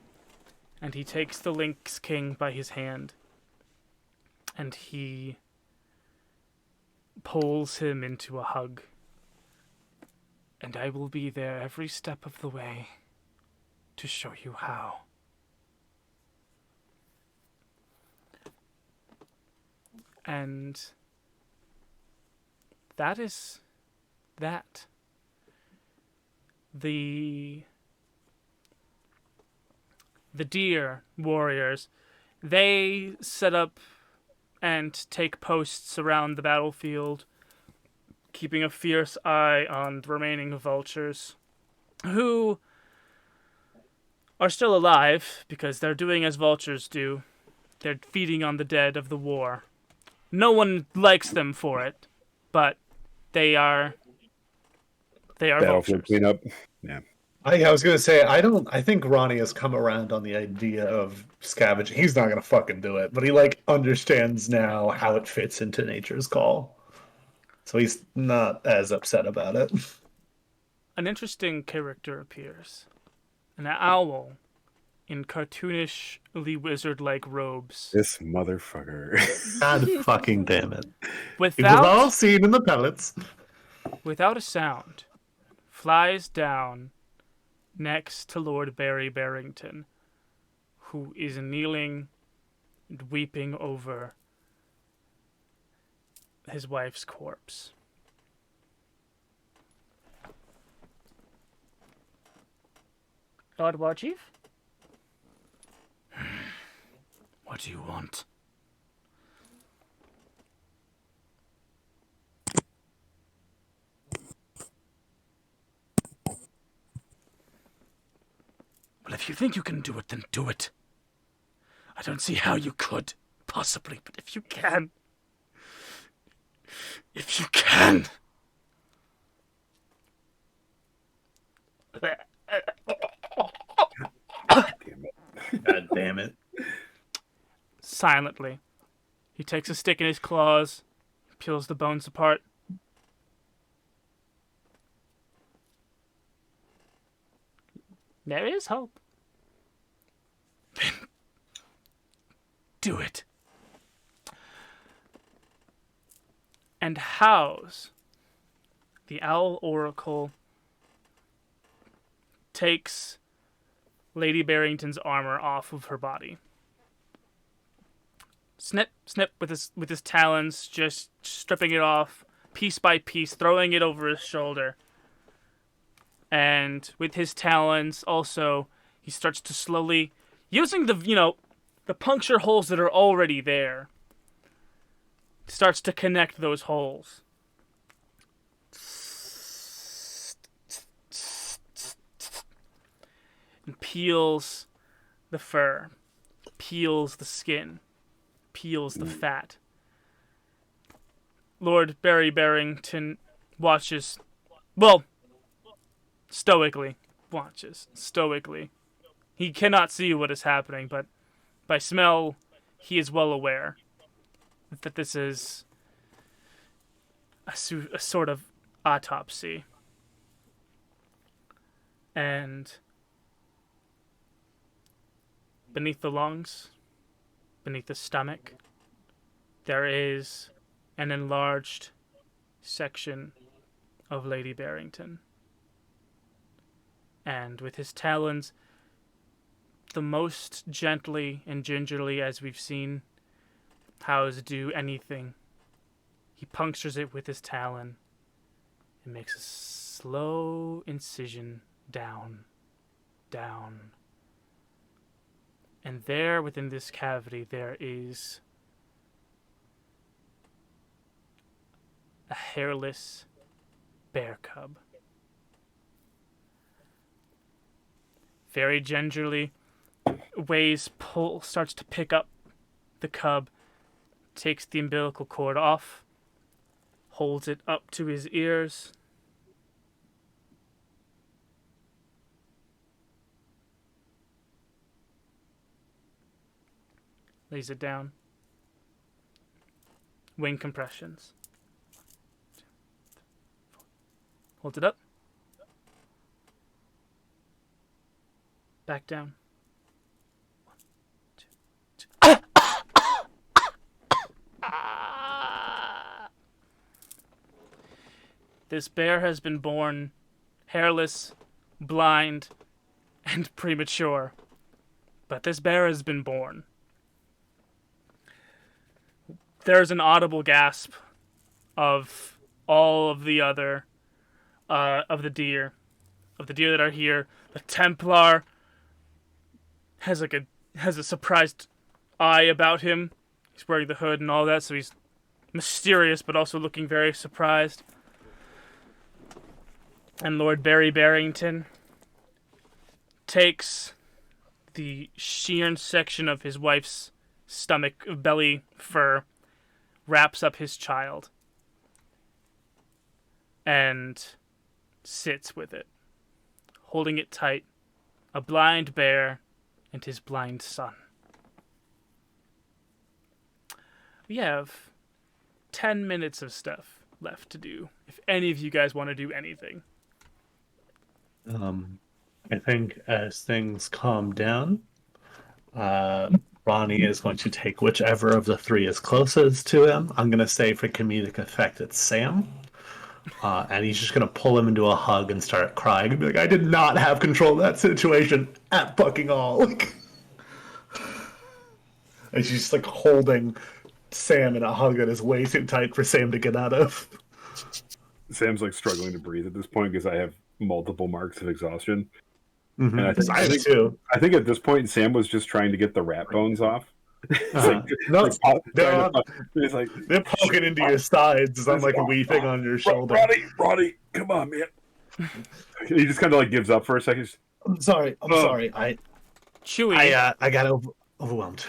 and he takes the Lynx King by his hand, and he pulls him into a hug. And I will be there every step of the way to show you how. And that is that. The deer warriors, they set up and take posts around the battlefield keeping a fierce eye on the remaining vultures, who are still alive because they're doing as vultures do. They're feeding on the dead of the war. No one likes them for it, but they are Battlefield vultures. cleanup. Yeah. I was gonna say I think Ronnie has come around on the idea of scavenging. He's not gonna fucking do it, but he like understands now how it fits into nature's call. So he's not as upset about it. An interesting character appears. An owl in cartoonishly wizard-like robes. This motherfucker. God fucking damn it. It was Without all seen in the pellets. without a sound, flies down next to Lord Barry Barrington, who is kneeling and weeping over his wife's corpse. Lord Warchief? What do you want? Well, if you think you can do it, then do it. I don't see how you could, possibly, but if you can... If you can... God damn it. Silently, he takes a stick in his claws, peels the bones apart. There is hope. Then do it. And house. The Owl Oracle takes Lady Barrington's armor off of her body. Snip, snip with his talons, just stripping it off, piece by piece, throwing it over his shoulder. And with his talons, also, he starts to slowly, using the puncture holes that are already there, starts to connect those holes. And peels the fur, peels the skin, peels the fat. Lord Barry Barrington watches, well, stoically watches, stoically. He cannot see what is happening, but by smell, he is well aware that this is a sort of autopsy. And beneath the lungs, beneath the stomach, there is an enlarged section of Lady Barrington. And with his talons, the most gently and gingerly as we've seen House do anything, he punctures it with his talon and makes a slow incision down, down. And there, within this cavity, there is a hairless bear cub. Very gingerly, starts to pick up the cub, takes the umbilical cord off, holds it up to his ears, lays it down. Wing compressions. Holds it up. Back down. 1, 2, 2. This bear has been born hairless, blind, and premature. But this bear has been born. There's an audible gasp of all of the other, of the deer that are here. The Templar has a surprised eye about him. He's wearing the hood and all that, so he's mysterious, but also looking very surprised. And Lord Barry Barrington takes the sheer section of his wife's stomach, belly fur, wraps up his child, and sits with it, holding it tight, a blind bear and his blind son. We have 10 minutes of stuff left to do, if any of you guys want to do anything. I think as things calm down, Ronnie is going to take whichever of the three is closest to him. I'm going to say for comedic effect, it's Sam. And he's just going to pull him into a hug and start crying and be like, I did not have control of that situation at fucking all. Like, and she's just like holding Sam in a hug that is way too tight for Sam to get out of. Sam's like struggling to breathe at this point because I have multiple marks of exhaustion. Mm-hmm. And I have too. I think at this point Sam was just trying to get the rat bones off. No, they're poking into your sides as I'm like weeping on your shoulder. Roddy, come on, man. He just kind of like gives up for a second. I'm sorry. Chewie, I got overwhelmed.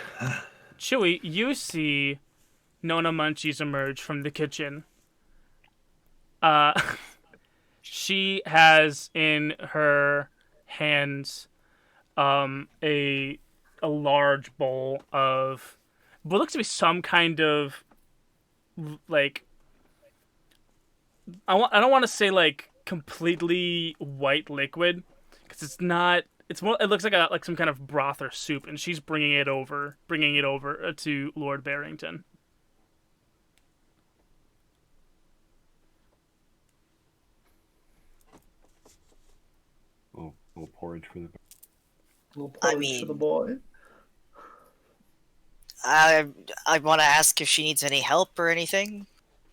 Chewie, you see Nona Munchies emerge from the kitchen. She has in her hands a large bowl of what looks to be some kind of like I don't want to say like completely white liquid because it's not. It's more. It looks like some kind of broth or soup, and she's bringing it over to Lord Barrington. Oh, a little porridge for the. For the boy. I want to ask if she needs any help or anything.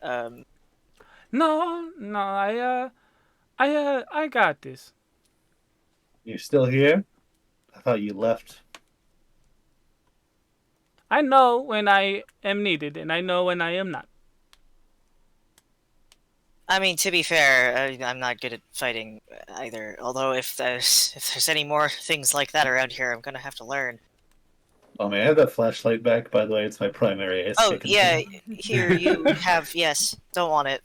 No, I got this. You're still here? I thought you left. I know when I am needed, and I know when I am not. I mean, to be fair, I'm not good at fighting either. Although if there's any more things like that around here, I'm gonna have to learn. Oh man, I have that flashlight back, by the way. It's my primary ace. Oh, yeah, here, you have, yes. Don't want it.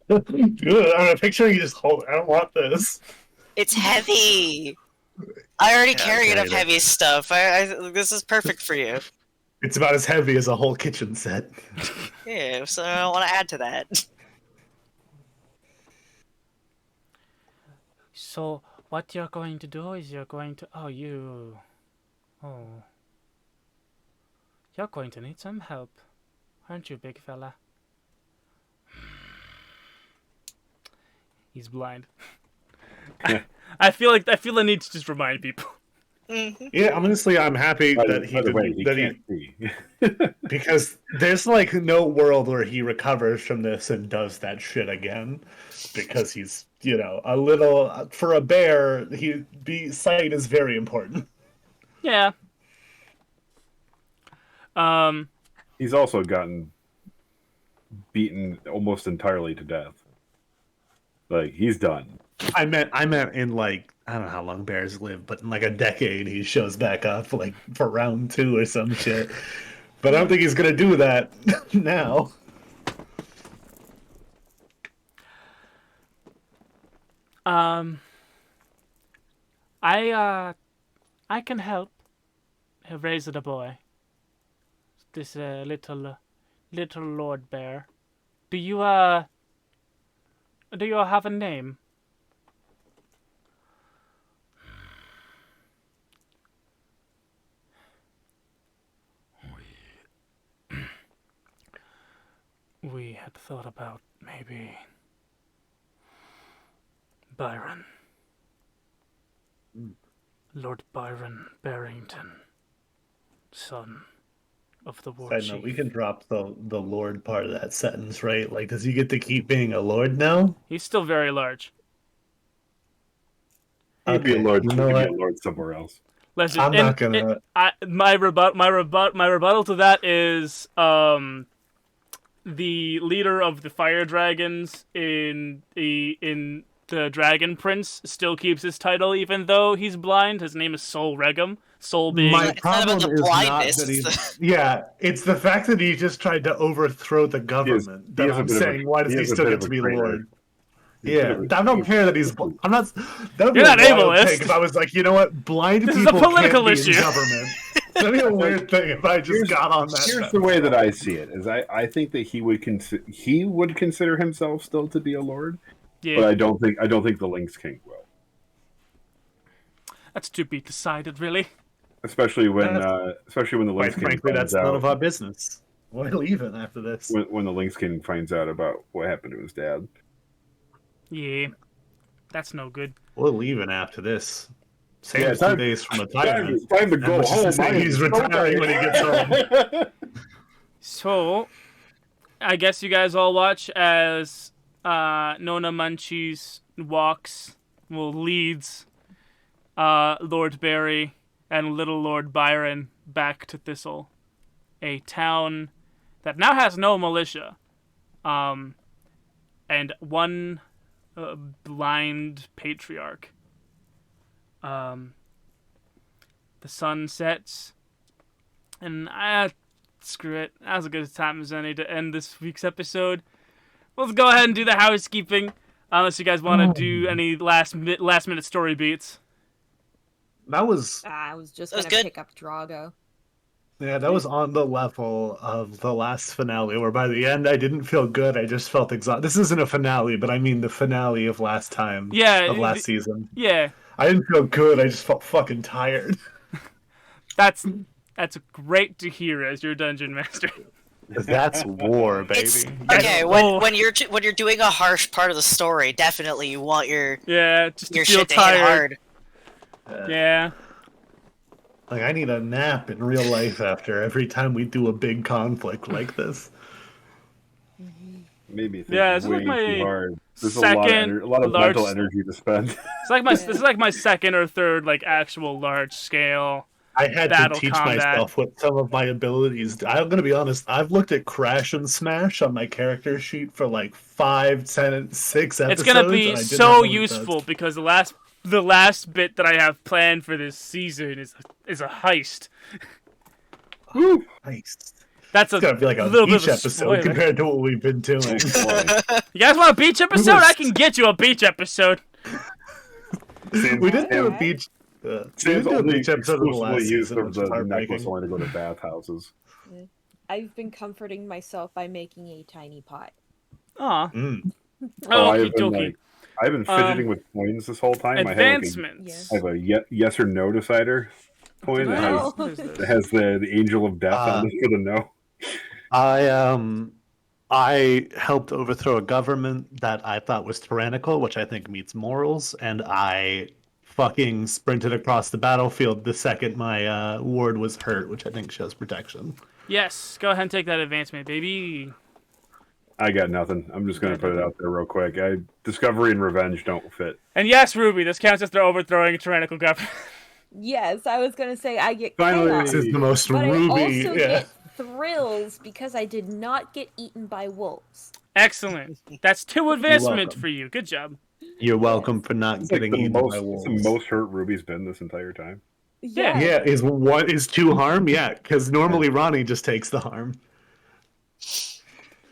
I'm picturing you just hold. I don't want this. It's heavy! I already carry carry enough heavy stuff. This is perfect for you. It's about as heavy as a whole kitchen set. Yeah, so I don't want to add to that. So what you're going to do is you're going to you're going to need some help, aren't you, big fella? He's blind. I feel the need to just remind people. Mm-hmm. Yeah, honestly, I'm happy that he can't see. because there's like no world where he recovers from this and does that shit again, because he's a little for a bear. Sight is very important. Yeah. He's also gotten beaten almost entirely to death. Like he's done. I meant in like I don't know how long bears live, but in like a decade he shows back up like for round 2 or some shit. But I don't think he's gonna do that now. I can help raise the boy. This little Lord Bear. Do you have a name? We had thought about maybe Byron. Lord Byron Barrington, son of the war chief. We can drop the lord part of that sentence, right? Like, does he get to keep being a lord now? He's still very large. He'd be a lord. He'd be a lord somewhere else. Listen, I'm not gonna. My rebuttal to that is the leader of the fire dragons in the Dragon Prince still keeps his title even though he's blind. His name is Sol Regum. Sol being... My It's not about problem the is not blindness, that it's he. Yeah, it's the fact that he just tried to overthrow the government. he That is a I'm bit of a- saying, why does he he is a still bit get of to a be traitor. Lord? He's a bit Yeah, of a- I don't care that he's. I'm not. That would be You're a not wild ableist. take if I was like, you know what, blind This is a people political can't be issue. in government. That'd be a weird thing if I just got on that. Here's the way that I see it: is I think that he would consider himself still to be a lord, Yeah, but I don't think the Lynx King will. that's to be decided, really. Especially when the Quite Lynx King frankly, finds that's none out of our business. We're leaving after this. when the Lynx King finds out about what happened to his dad. Yeah, that's no good. We're leaving after this. Same Yeah, as 2 days from retirement. Time to go Which is to home. say he's retiring when he gets home. So, I guess you guys all watch as Nona Munchies leads Lord Barry and Little Lord Byron back to Thistle, a town that now has no militia, and one blind patriarch. The sun sets, and screw it. Now's as good a time as any to end this week's episode. Let's go ahead and do the housekeeping, unless you guys want to do any last minute story beats. That was I was just That was gonna good. pick up Drago. that was on the level of the last finale, where by the end I didn't feel good. I just felt exhausted. This isn't a finale, but I mean the finale of last time. Yeah, of last season. Yeah, I didn't feel good. I just felt fucking tired. that's great to hear as your dungeon master. That's war, baby. It's okay when Oh. when you're doing a harsh part of the story. Definitely, you want your Yeah, just to feel shit to hit tired. hard. Yeah. Like I need a nap in real life after every time we do a big conflict like this. Maybe think Yeah, this is way like my too hard. There's second a lot of large- mental energy to spend. It's like this is like my second or third like actual large scale. I had Battle to teach combat. myself what some of my abilities do. I'm gonna be honest, I've looked at Crash and Smash on my character sheet for like 5, 10, 6 episodes. It's gonna be and I didn't know so what it useful does. because the last bit that I have planned for this season is a heist. Woo! Nice. That's It's gonna be like a little bit beach of a episode spoiler. compared to what we've been doing. You guys want a beach episode? I can get you a beach episode. We didn't do a Okay. beach. We Sam's didn't do a only beach episode of the exclusively last used season, of which the is necklace heartbreaking. only to go to bathhouses. I've been comforting myself by making a tiny pot. Aw. Mm. Okie dokie. I've been fidgeting with coins this whole time. Advancements. I have a yes or no decider coin that has, Oh. What is that this? has the angel of death on it for the no. I helped overthrow a government that I thought was tyrannical, which I think meets morals, and I fucking sprinted across the battlefield the second my ward was hurt, which I think shows protection. Yes, go ahead and take that advancement, baby. I got nothing. I'm just gonna put it out there real quick. Discovery and revenge don't fit. And yes, Ruby, this counts as they're overthrowing a tyrannical government. Yes, I was gonna say I get Finally. chaos, This is the most but I ruby. also Yeah. get thrills because I did not get eaten by wolves. Excellent. That's 2 advancement welcome. for you. Good job. You're welcome for not It's like getting the eaten by most, wolves. it's the most hurt Ruby's been this entire time. Yeah. Yeah, is 2 harm? Yeah, because normally Ronnie just takes the harm.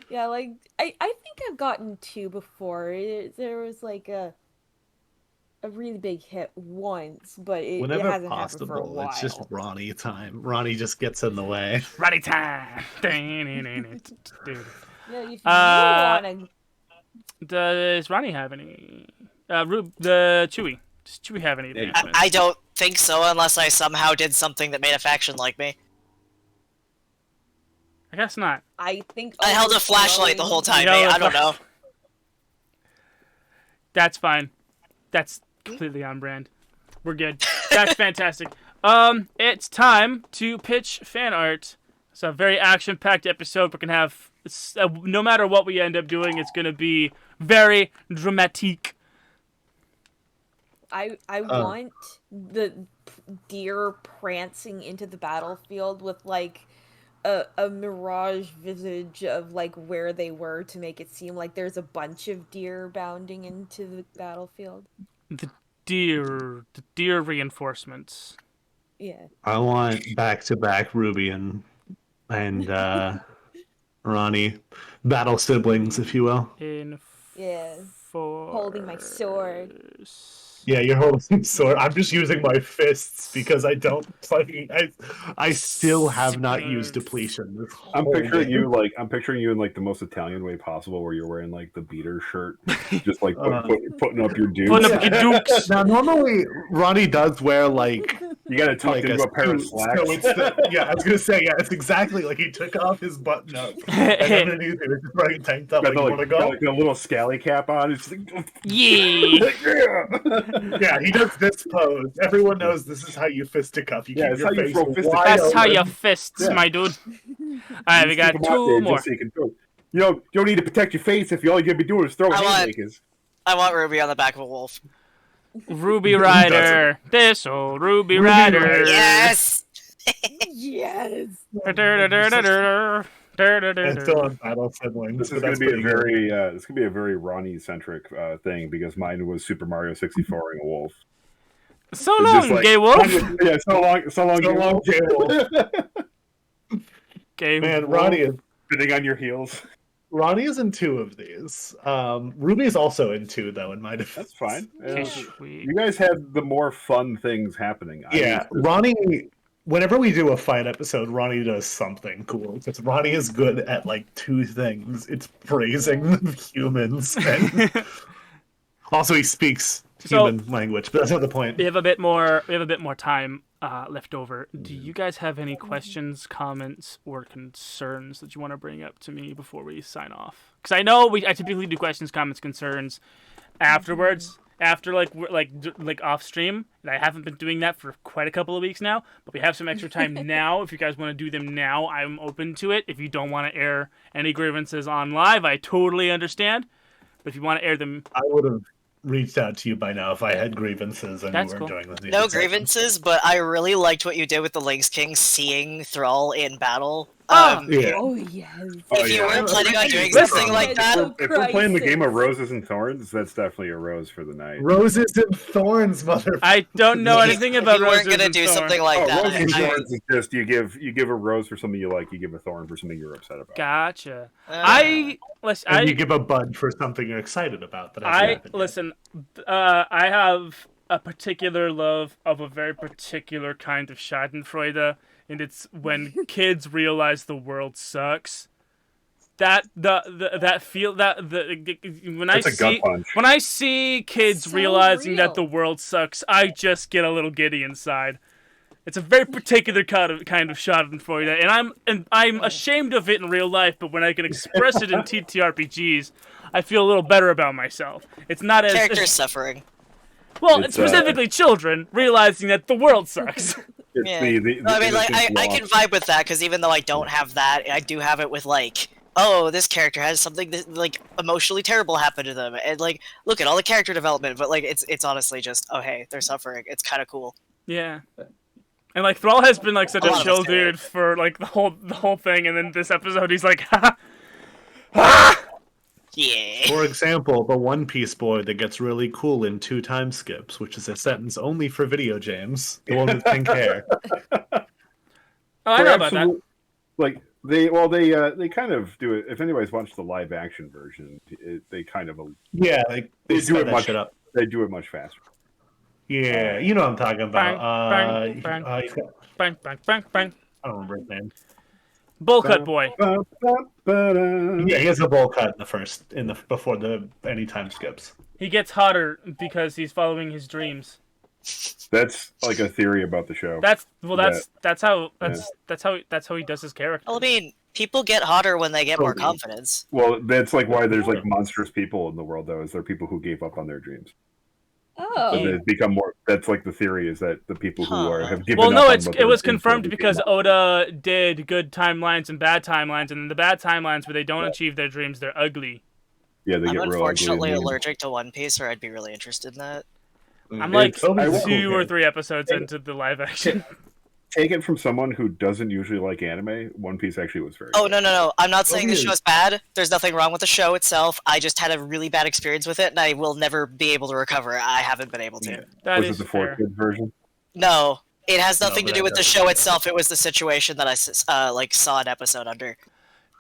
Yeah, like I think I've gotten 2 before. There was like a really big hit once, but it Whenever hasn't happened for a possible, while. it's just Ronnie time. Ronnie just gets in the way. Ready time. Dude. Yeah, if you Uh, want to. Does Ronnie have any? The Chewy. Does Chewy have any advancements? I don't think so, unless I somehow did something that made a faction like me. I guess not. I think I held a flashlight the whole time, Yeah, mate. that's I don't know. That's fine. That's completely on brand. We're good. That's fantastic. It's time to pitch fan art. It's a very action-packed episode. We're gonna have no matter what we end up doing, it's gonna be very dramatique. I want the deer prancing into the battlefield with like a mirage visage of like where they were to make it seem like there's a bunch of deer bounding into the battlefield. The deer reinforcements. Yeah. I want back-to-back Ruby and Ronnie, battle siblings, if you will. Yeah. Holding my sword. Yeah, you're holding a sword. I'm just using my fists because I don't fucking. I still have not used depletion. This I'm whole picturing game. I'm picturing you in like the most Italian way possible, where you're wearing like the beater shirt, just like putting up your dudes. Putting up your dukes. Now, normally Ronnie does wear like You got to tuck like into a pair of suit, slacks. so it's yeah, I was gonna say yeah, it's exactly like he took off his button up and underneath it was just wearing a tank top. got, Like, the, you like, wanna got go? like a little scally cap on. It's like, Yeah. yeah. Yeah, he does this pose. Everyone knows this is how you fisticuff. You Yeah, keep it's your how you face throw fisticuffs. wide That's how open. you fists, Yeah. my dude. Alright, we got Stick 'em out 2 there more. just so you can throw. You don't need to protect your face if all you're gonna be doing is throwing I want- haymakers. I want Ruby on the back of a wolf. Ruby Rider. This old Ruby Rider. Yes! Yes. And still on battle siblings. This but is going that's to be a pretty good. very this could be a very Ronnie centric thing because mine was Super Mario 64 and a wolf. So It's long, just like- gay wolf. Yeah, so long, So Gay long, Wolf. Jay Wolf. Gay Man, wolf. Sitting on your heels. Ronnie is in 2 of these. Ruby is also in 2, though, in my defense. That's fine. Okay, Yeah. sweet. You guys have the more fun things happening. Yeah, Ronnie. Whenever we do a fight episode, Ronnie does something cool because Ronnie is good at like 2 things. It's praising the humans, and also he speaks So- human language. But that's not the point. We have a bit more time left over. Do you guys have any questions, comments, or concerns that you want to bring up to me before we sign off? Because I know I typically do questions, comments, concerns afterwards, after like off stream, and I haven't been doing that for quite a couple of weeks now. But we have some extra time now. If you guys want to do them now, I'm open to it. If you don't want to air any grievances on live, I totally understand. But if you want to air them, I would have reached out to you by now if I had grievances and That's you were cool. enjoying the No grievances, but I really liked what you did with the Lynx King seeing Thrall in battle. Oh, Yeah. Oh yes. If you yeah. weren't planning on doing Listen. something like that, If we're playing the game of Crisis. roses and thorns, that's definitely a rose for the night. Roses and thorns, mother. I don't know anything about if you weren't roses gonna and do thorns. something like that, roses and I- thorns is just you give a rose for something you like, you give a thorn for something you're upset about. Gotcha. uh, And you give a bud for something you're excited about. That hasn't happened yet. Listen. I have a particular love of a very particular kind of Schadenfreude, and it's when kids realize the world sucks. When That's a gut punch. when I see kids So realizing that real. the world sucks, I just get a little giddy inside. It's a very particular kind of Schadenfreude, and I'm ashamed of it in real life. But when I can express it in TTRPGs, I feel a little better about myself. It's not as characters suffering. well, It's, specifically children realizing that the world sucks. It's Yeah. the No, I mean, like, innocent I can loss. vibe with that because even though I don't have that, I do have it with like, oh, this character has something that, like emotionally terrible happen to them, and like, look at all the character development. But like, it's honestly just, oh hey, they're suffering. It's kind of cool. Yeah. And like Thrall has been like such A a lot of chill us do it. dude for like the whole thing, and then this episode he's like, ha, Yeah. For example, the One Piece boy that gets really cool in 2 time skips, which is a sentence only for video games. The one with pink hair. Oh, I know about that. Like they kind of do it. If anybody's watched the live action version, they kind of Yeah, like They do sped it that much- shit up. they do it much faster. Yeah, you know what I'm talking about. Bang, bang, bang. he's got- Bang, bang, bang, bang. I don't remember his name. Bullcut boy. Yeah, he has a bowl cut before the any time skips. He gets hotter because he's following his dreams. That's like a theory about the show. That's how he does his character. Well, I mean, people get hotter when they get more Totally. confidence. Well, that's like why there's like monstrous people in the world, though. Is there people who gave up on their dreams? Oh. So they've become more. That's like the theory is that the people who have given Well, up. no, on it what their was dreams confirmed were because became- Oda did good timelines and bad timelines, and in the bad timelines where they don't achieve their dreams, they're ugly. yeah, they I'm get real ugly. unfortunately and mean. allergic to One Piece, or I'd be really interested in that. I'm like It's- I will- 2 or 3 episodes into the live action. take it from someone who doesn't usually like anime. One Piece actually was very. Oh, good. no. I'm not saying the yeah. show's bad. There's nothing wrong with the show itself. I just had a really bad experience with it, and I will never be able to recover. I haven't been able to. Yeah. That Was is it the fair. 4-kid version? No, it has No, nothing to but do I with the got show it. itself. It was the situation that I saw an episode under.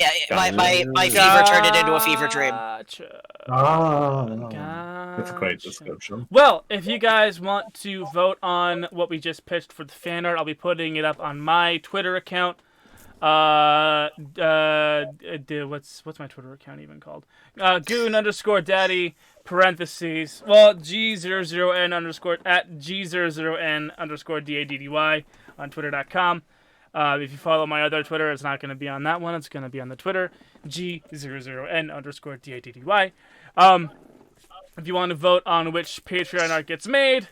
Yeah, my fever turned it into a fever dream. Gotcha. That's a great description. Well, if you guys want to vote on what we just pitched for the fan art, I'll be putting it up on my Twitter account. What's my Twitter account even called? Goon_daddy parentheses. Well, G00N underscore at G00N underscore DADDY on Twitter.com. If you follow my other Twitter, it's not going to be on that one. It's going to be on the Twitter, G00N underscore DADDY. If you want to vote on which Patreon art gets made,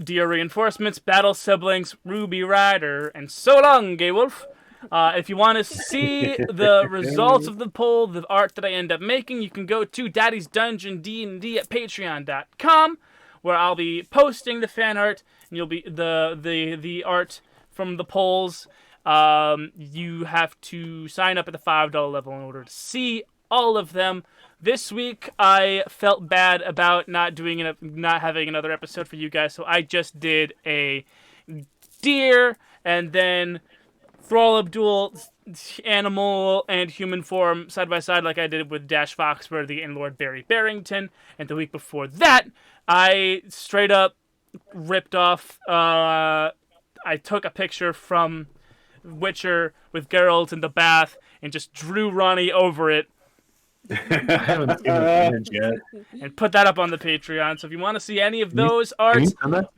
Dear Reinforcements, Battle Siblings, Ruby Rider, and So Long, Gay Wolf. If you want to see the results of the poll, the art that I end up making, you can go to Daddy's Dungeon D&D at patreon.com, where I'll be posting the fan art, and you'll be the art from the polls. You have to sign up at the $5 level in order to see all of them. This week, I felt bad about not having another episode for you guys, so I just did a deer and then Thrall Abdul animal and human form side by side, like I did with Dash Foxworthy and Lord Barry Barrington. And the week before that, I straight up ripped off. I took a picture from Witcher with Geralt in the bath and just drew Ronnie over it. I haven't seen the image yet. And put that up on the Patreon. So if you want to see any of those arts,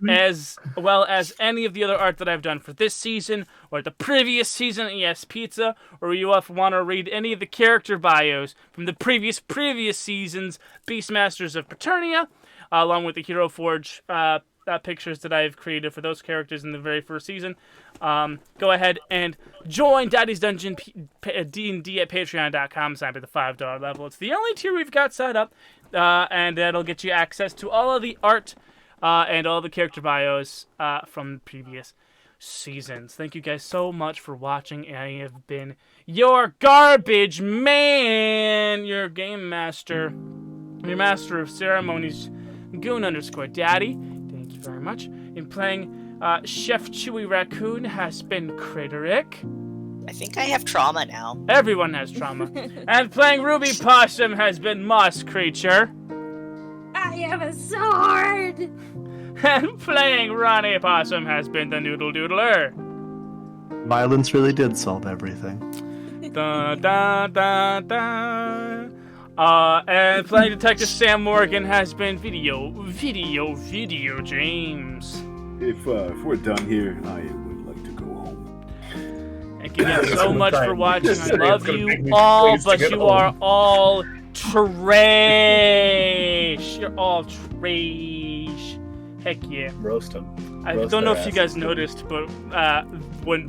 as well as any of the other art that I've done for this season, or the previous season at ES Pizza, or you want to read any of the character bios from the previous seasons, Beastmasters of Paternia, along with the Hero Forge pictures that I've created for those characters in the very first season, go ahead and join Daddy's Dungeon D&D at patreon.com. Sign up at the $5 level. It's the only tier we've got set up, and that'll get you access to all of the art and all the character bios from previous seasons. Thank you guys so much for watching. I have been your garbage man, your game master, your master of ceremonies, Goon_daddy. Thank you very much. In playing Chef Chewy Raccoon has been Craterick. I think I have trauma now. Everyone has trauma. And playing Ruby Possum has been Moss Creature. I have a sword! And playing Ronnie Possum has been the thenoodledoodler. Violence really did solve everything. Dun, dun, dun, dun. And playing Detective Sam Morgan has been Video James. If we're done here, I would like to go home. Thank you guys so much for watching. I love you all, but you are all trash. You're all trash. Heck yeah. Roast them. I don't know if you guys noticed, but when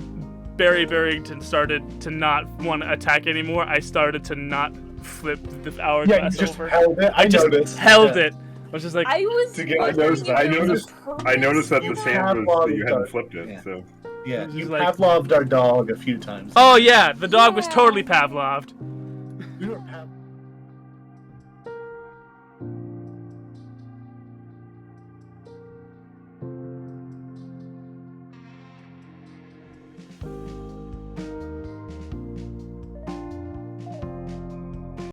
Barry Barrington started to not want to attack anymore, I started to not flip the hourglass Yeah, you just over. held it. I just noticed. held Yeah. it. I was just like, I was. To get- I noticed that the You sand was Pavloved you hadn't our- flipped it. yeah. So Yeah, This you is like- Pavloved our dog a few times. oh yeah, the dog was Yeah. totally Pavloved. You were Pav-